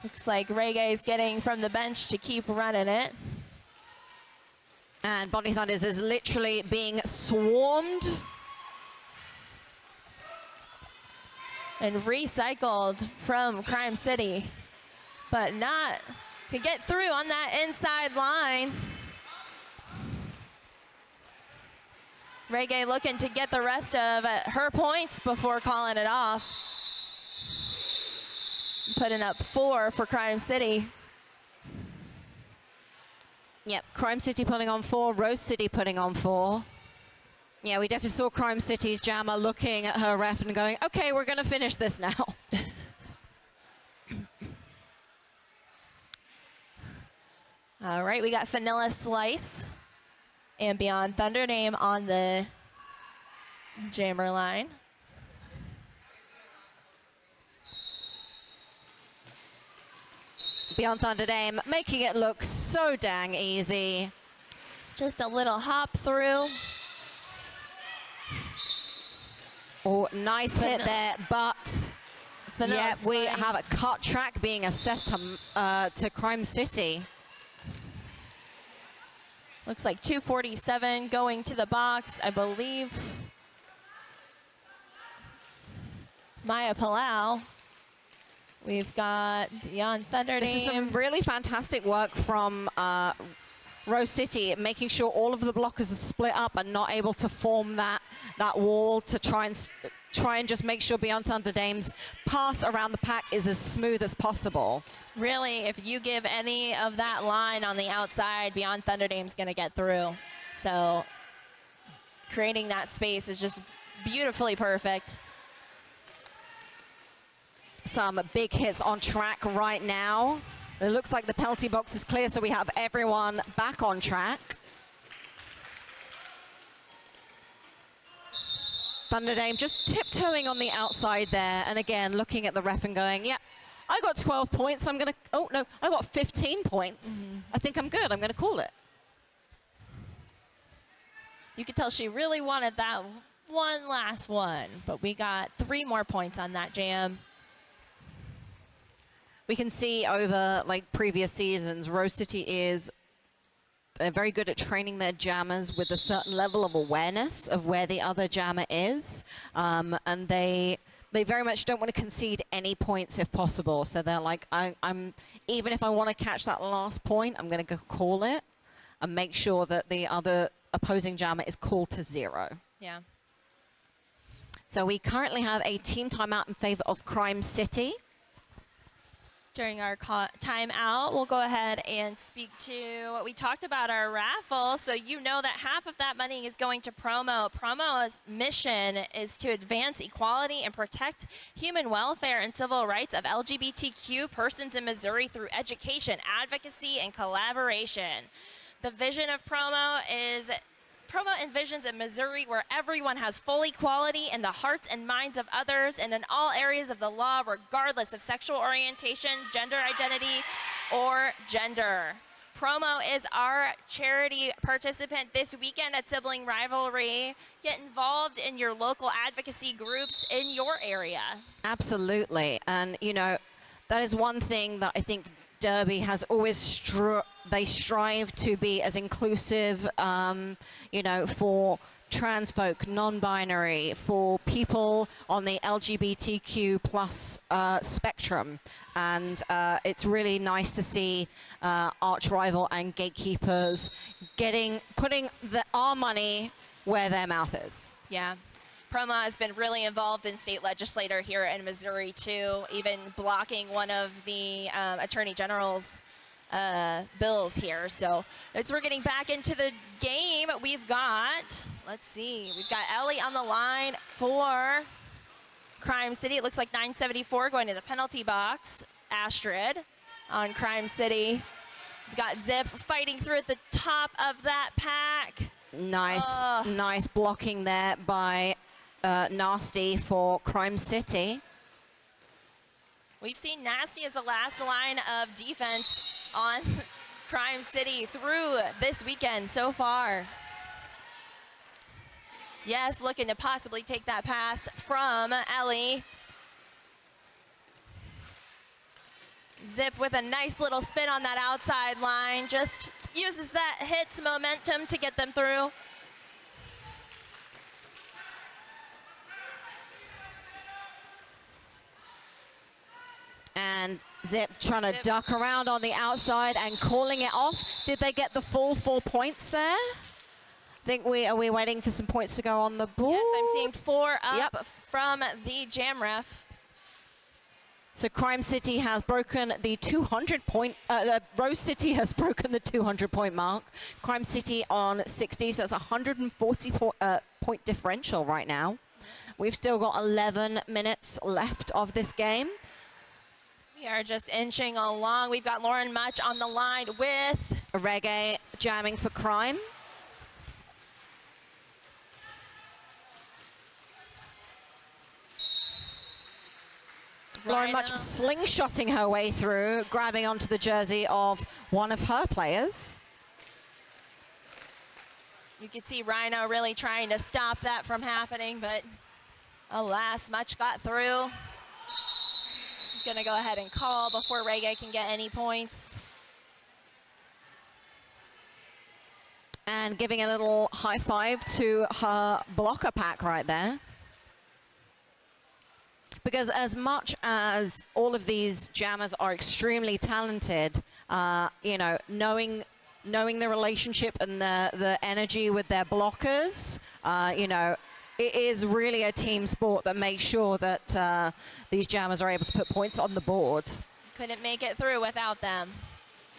Looks like Reggae's getting from the bench to keep running it. And Bonnie Thunders is literally being swarmed. And recycled from Crime City, but not could get through on that inside line. Reggae looking to get the rest of her points before calling it off. Putting up 4 for Crime City. Yep, Crime City putting on 4, Rose City putting on 4. Yeah, we definitely saw Crime City's jammer looking at her ref and going, okay, we're going to finish this now. All right, we got Vanilla Slice and Beyond Thunder Name on the jammer line. Beyond Thunder Dame making it look so dang easy. Just a little hop through. Oh, nice hit there, but yeah, we have a cut track being assessed to Crime City. Looks like 247 going to the box, I believe. Maya Palau. We've got Beyond Thunder Dame. This is some really fantastic work from Rose City, making sure all of the blockers are split up and not able to form that wall to try and just make sure Beyond Thunder Dame's pass around the pack is as smooth as possible. Really, if you give any of that line on the outside, Beyond Thunder Dame's going to get through. So creating that space is just beautifully perfect. Some big hits on track right now. It looks like the penalty box is clear, so we have everyone back on track. Thunder Dame just tiptoeing on the outside there, and again, looking at the ref and going, yeah, I got 12 points, I'm gonna, oh no, I got 15 points. I think I'm good, I'm gonna call it. You could tell she really wanted that one last one, but we got 3 more points on that jam. We can see over like previous seasons, Rose City they're very good at training their jammers with a certain level of awareness of where the other jammer is. And they very much don't want to concede any points if possible. So they're like, I'm even if I want to catch that last point, I'm going to go call it and make sure that the other opposing jammer is called to 0. Yeah. So we currently have a team timeout in favor of Crime City. During our timeout, we'll go ahead and speak to what we talked about, our raffle. So you know that half of that money is going to Promo. Promo's mission is to advance equality and protect human welfare and civil rights of LGBTQ persons in Missouri through education, advocacy, and collaboration. The vision of Promo is Promo envisions a Missouri where everyone has full equality in the hearts and minds of others and in all areas of the law, regardless of sexual orientation, gender identity, or gender. Promo is our charity participant this weekend at Sibling Rivalry. Get involved in your local advocacy groups in your area. Absolutely. And, you know, that is one thing that I think Derby has always they strive to be as inclusive, you know, for trans folk, non-binary, for people on the LGBTQ plus spectrum. And it's really nice to see arch rival and gatekeepers putting our money where their mouth is. Yeah. Promo has been really involved in state legislature here in Missouri, too, even blocking one of the Attorney General's bills here. So as we're getting back into the game, we've got, let's see, we've got Ellie on the line for Crime City. It looks like 974 going to the penalty box. Astrid on Crime City. We've got Zip fighting through at the top of that pack. Nice blocking there by Nasty for Crime City. We've seen Nasty as the last line of defense on Crime City through this weekend so far. Yes, looking to possibly take that pass from Ellie. Zip with a nice little spin on that outside line. Just uses that hits momentum to get them through. And Zip trying to duck around on the outside and calling it off. Did they get the full 4 points there? I think are we waiting for some points to go on the board? Yes, I'm seeing 4 up from the jam ref. So Crime City has broken the 200 point, Rose City has broken the 200 point mark. Crime City on 60, so it's a 140 point differential right now. We've still got 11 minutes left of this game. We are just inching along. We've got Lauren Much on the line with Reggae jamming for Crime. Lauren Much slingshotting her way through, grabbing onto the jersey of one of her players. You could see Rhino really trying to stop that from happening, but alas, Much got through. Gonna go ahead and call before Reggae can get any points. And giving a little high five to her blocker pack right there. Because as much as all of these jammers are extremely talented, you know, knowing the relationship and the energy with their blockers, you know, it is really a team sport that makes sure that these jammers are able to put points on the board. Couldn't make it through without them.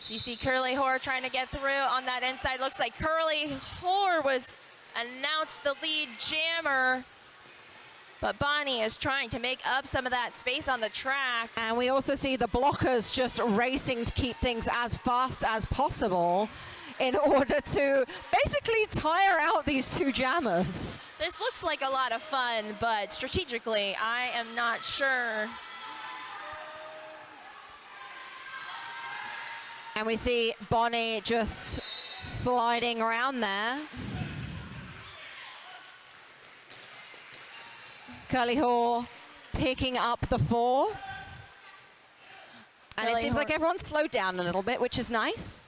So you see Curly Whore trying to get through on that inside. Looks like Curly Whore was announced the lead jammer. But Bonnie is trying to make up some of that space on the track. And we also see the blockers just racing to keep things as fast as possible in order to basically tire out these two jammers. This looks like a lot of fun, but strategically, I am not sure. And we see Bonnie just sliding around there. Curly Whore picking up the 4. And it seems like everyone's slowed down a little bit, which is nice.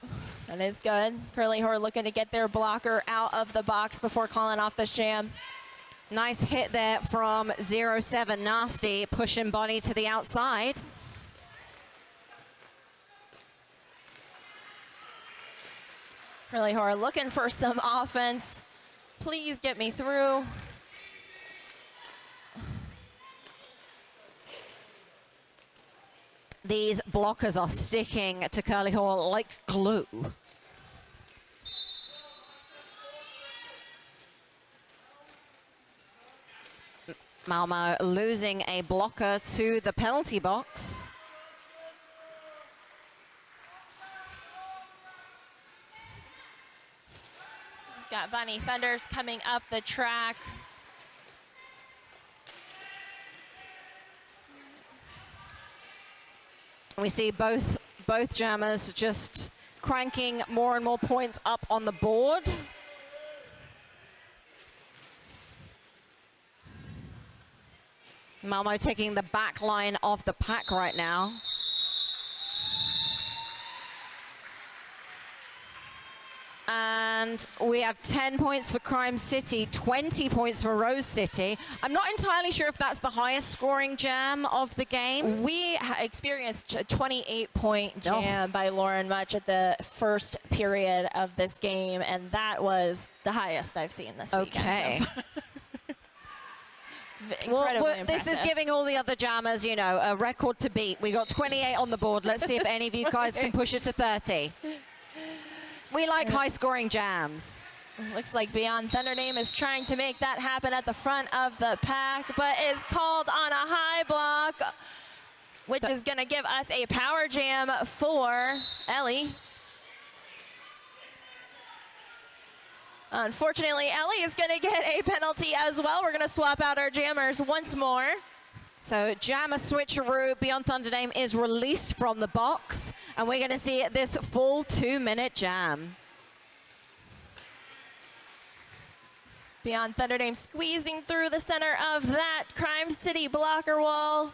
That is good. Curly Whore looking to get their blocker out of the box before calling off this jam. Nice hit there from 07 Nasty, pushing Bonnie to the outside. Curly Whore looking for some offense. Please get me through. These blockers are sticking to Curly Whore like glue. Malmo losing a blocker to the penalty box. Got Bunny Thunders coming up the track. We see both jammers just cranking more and more points up on the board. Malmo taking the back line of the pack right now. And we have 10 points for Crime City, 20 points for Rose City. I'm not entirely sure if that's the highest scoring jam of the game. We experienced a 28-point jam by Lauren Much at the first period of this game, and that was the highest I've seen this weekend. Okay. So far. Well, this is giving all the other jammers, you know, a record to beat. We got 28 on the board. Let's see if any of you guys can push it to 30. We like high-scoring jams. Looks like Beyond Thunderdame is trying to make that happen at the front of the pack, but is called on a high block, which is going to give us a power jam for Ellie. Unfortunately, Ellie is going to get a penalty as well. We're going to swap out our jammers once more. So jammer switcheroo, Beyond Thunderdame is released from the box, and we're going to see this full 2-minute jam. Beyond Thunderdame squeezing through the center of that Crime City blocker wall.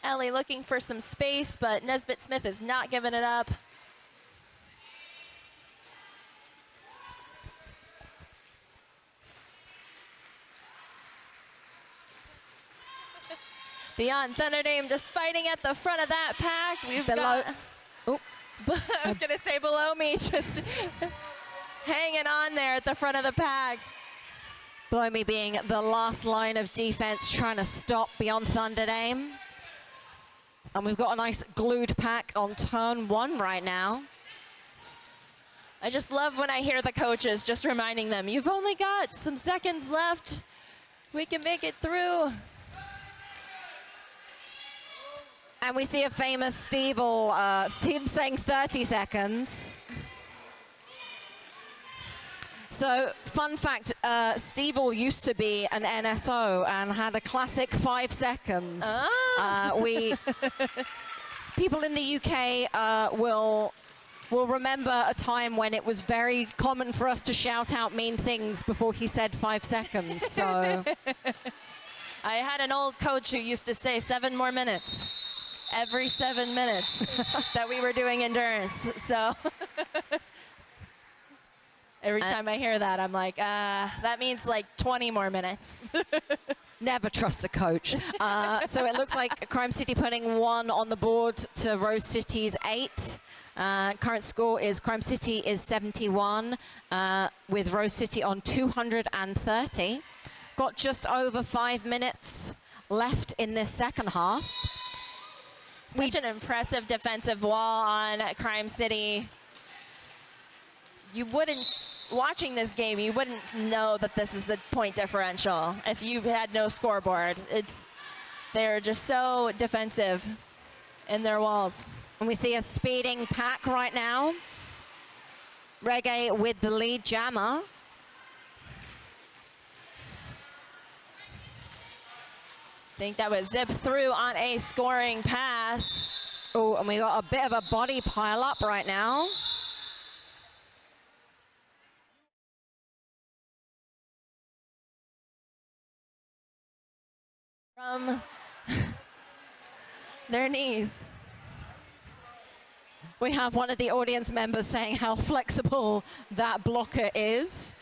Ellie looking for some space, but Nesbitt Smith is not giving it up. Beyond Thunderdame just fighting at the front of that pack. We've got, oh. I was going to say below me, just hanging on there at the front of the pack. Below me being the last line of defense trying to stop Beyond Thunderdame. And we've got a nice glued pack on turn 1 right now. I just love when I hear the coaches just reminding them, you've only got some seconds left. We can make it through. And we see a famous Stevel, him saying 30 seconds. So, fun fact, Stevel used to be an NSO and had a classic 5 seconds. People in the UK will remember a time when it was very common for us to shout out mean things before he said 5 seconds, so. I had an old coach who used to say 7 more minutes. Every 7 minutes that we were doing endurance, so. Every time I hear that, I'm like, that means like 20 more minutes. Never trust a coach. So it looks like Crime City putting 1 on the board to Rose City's 8. Current score is Crime City is 71, with Rose City on 230. Got just over 5 minutes left in this second half. Such an impressive defensive wall on Crime City. You wouldn't, watching this game, you wouldn't know that this is the point differential if you had no scoreboard. They're just so defensive in their walls. And we see a speeding pack right now. Reggae with the lead jammer. I think that was zipped through on a scoring pass. Oh, and we got a bit of a body pile up right now. From their knees. We have one of the audience members saying how flexible that blocker is.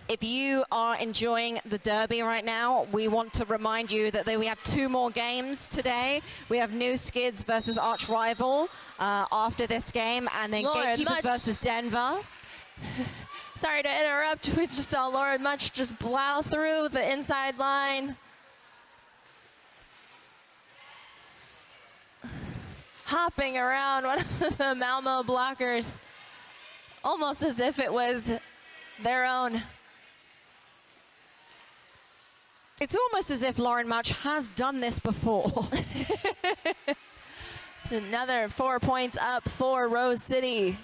If you are enjoying the Derby right now, we want to remind you that we have 2 more games today. We have New Skids versus Arch Rival after this game, and then Gatekeepers versus Denver. Sorry to interrupt. We just saw Lauren Much just plow through the inside line. Hopping around one of the Malmo blockers, almost as if it was their own. It's almost as if Lauren Much has done this before. It's another 4 points up for Rose City.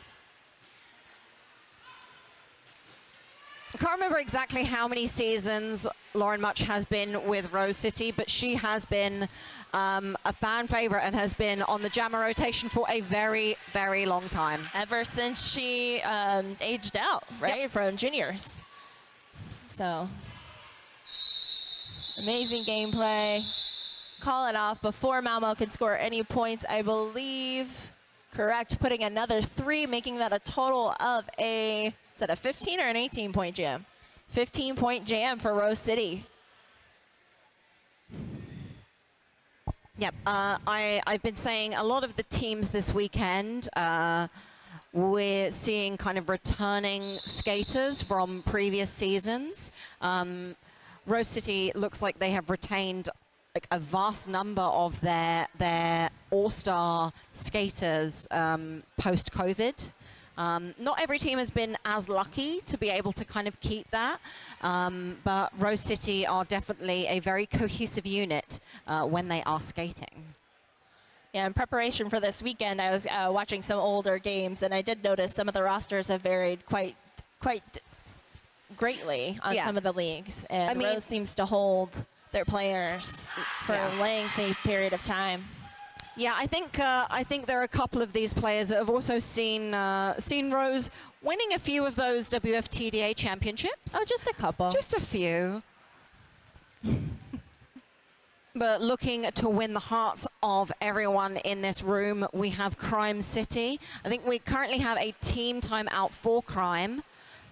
I can't remember exactly how many seasons Lauren Much has been with Rose City, but she has been a fan favorite and has been on the Jammer rotation for a very, very long time. Ever since she aged out, right, Yep. from juniors. So, amazing gameplay. Call it off before Malmo could score any points, I believe. Correct, putting another 3, making that a total of is that a 15 or an 18-point jam? 15-point jam for Rose City. Yep, I've been saying a lot of the teams this weekend, we're seeing kind of returning skaters from previous seasons. Rose City looks like they have retained like a vast number of their all-star skaters post-COVID. Not every team has been as lucky to be able to kind of keep that, but Rose City are definitely a very cohesive unit when they are skating. Yeah, in preparation for this weekend, I was watching some older games, and I did notice some of the rosters have varied quite greatly on some of the leagues. And I mean, Rose seems to hold their players for a lengthy period of time. Yeah, I think there are a couple of these players that have also seen Rose winning a few of those WFTDA championships. Oh, just a couple. Just a few. But looking to win the hearts of everyone in this room, we have Crime City. I think we currently have a team timeout for Crime.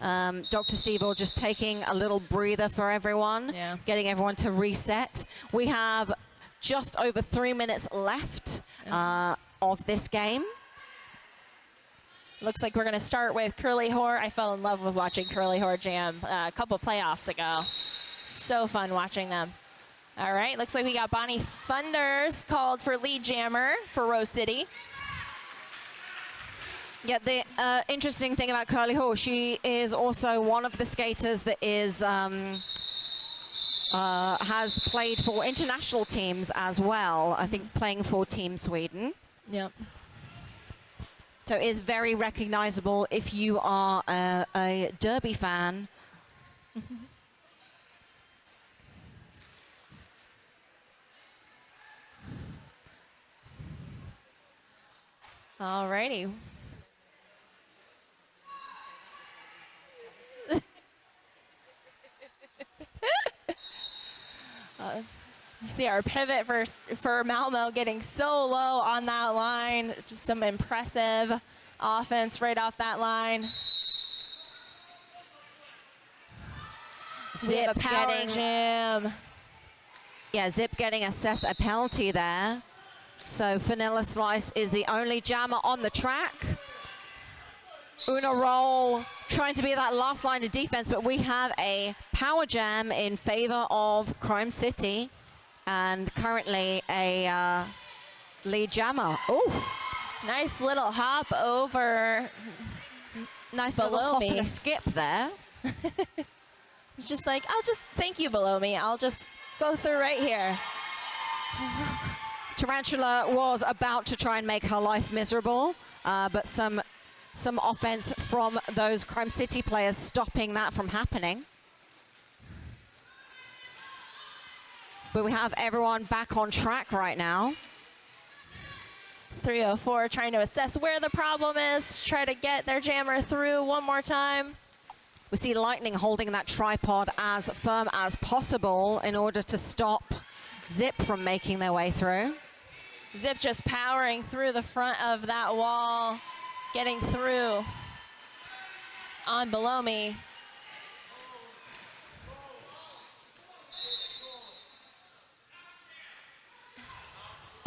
Dr. Stevel just taking a little breather for everyone, getting everyone to reset. We have just over 3 minutes left of this game. Looks like we're going to start with Curly Whore. I fell in love with watching Curly Whore jam a couple playoffs ago. So fun watching them. All right, looks like we got Bonnie Thunders called for lead jammer for Rose City. Yeah, the interesting thing about Curly Whore, she is also one of the skaters that is has played for international teams as well. I think playing for Team Sweden. Yep. So is very recognizable if you are a Derby fan. All righty. You see our pivot for Malmo getting so low on that line. Just some impressive offense right off that line. Zip a power getting jam. Yeah, Zip getting assessed a penalty there. So Vanilla Slice is the only jammer on the track. Una Roll trying to be that last line of defense, but we have a power jam in favor of Crime City and currently a lead jammer. Oh, nice little hop over. Nice below little hop me. and a skip there. It's just like, I'll just thank you below me. I'll just go through right here. Tarantula was about to try and make her life miserable, but some offense from those Crime City players stopping that from happening. But we have everyone back on track right now. 304 trying to assess where the problem is, try to get their jammer through one more time. We see Lightning holding that tripod as firm as possible in order to stop Zip from making their way through. Zip just powering through the front of that wall, getting through on below me.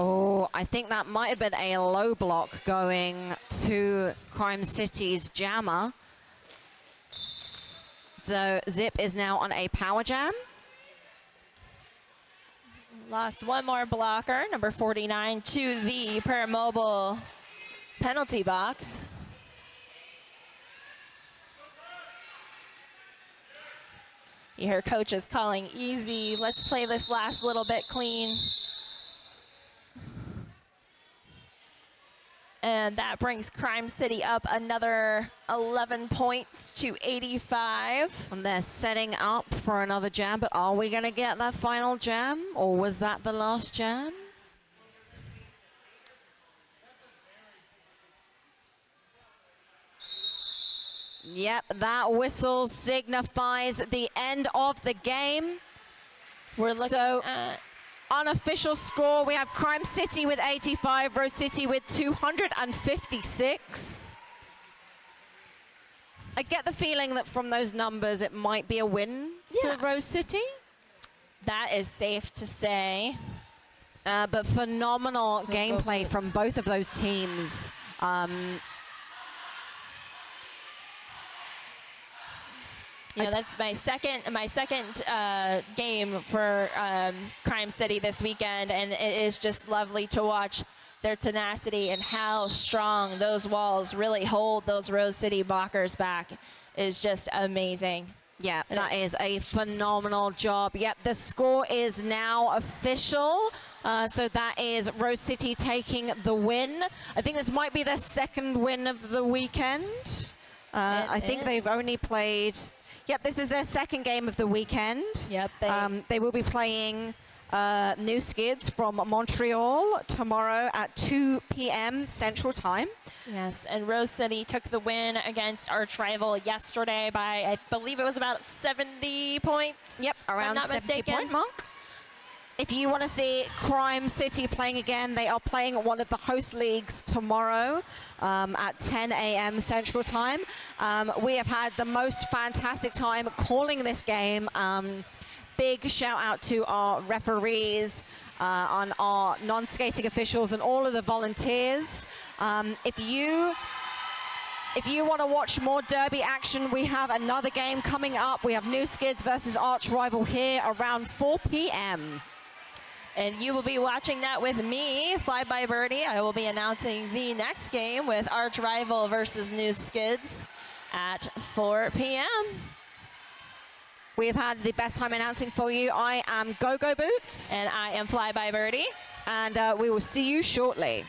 Oh, I think that might have been a low block going to Crime City's jammer. So Zip is now on a power jam. Lost one more blocker, number 49, to the Paramobile penalty box. You hear coaches calling easy. Let's play this last little bit clean. And that brings Crime City up another 11 points to 85. And they're setting up for another jam, but are we going to get that final jam, or was that the last jam? Yep, that whistle signifies the end of the game. We're looking at Unofficial score, we have Crime City with 85, Rose City with 256. I get the feeling that from those numbers it might be a win for Rose City. that is safe to say. But phenomenal gameplay from both of those teams. You know, that's my second game for Crime City this weekend, and it is just lovely to watch their tenacity and how strong those walls really hold those Rose City blockers back is just amazing. Yeah, that is a phenomenal job. Yep, the score is now official. So that is Rose City taking the win. I think this might be their second win of the weekend. I think they've only played... Yep, this is their second game of the weekend. Yep. They will be playing New Skids from Montreal tomorrow at 2 p.m. Central Time. Yes, and Rose City took the win against arch rival yesterday by, I believe it was about 70 points. Yep, around the 70-point mark. If you want to see Crime City playing again, they are playing one of the host leagues tomorrow at 10 a.m. Central Time. We have had the most fantastic time calling this game. Big shout out to our referees, on our non-skating officials and all of the volunteers. If you want to watch more derby action, we have another game coming up. We have New Skids versus arch rival here around 4 p.m. And you will be watching that with me, Fly by Birdie. I will be announcing the next game with arch rival versus New Skids at 4 p.m. We have had the best time announcing for you. I am Go Go Boots. And I am Fly by Birdie. And we will see you shortly.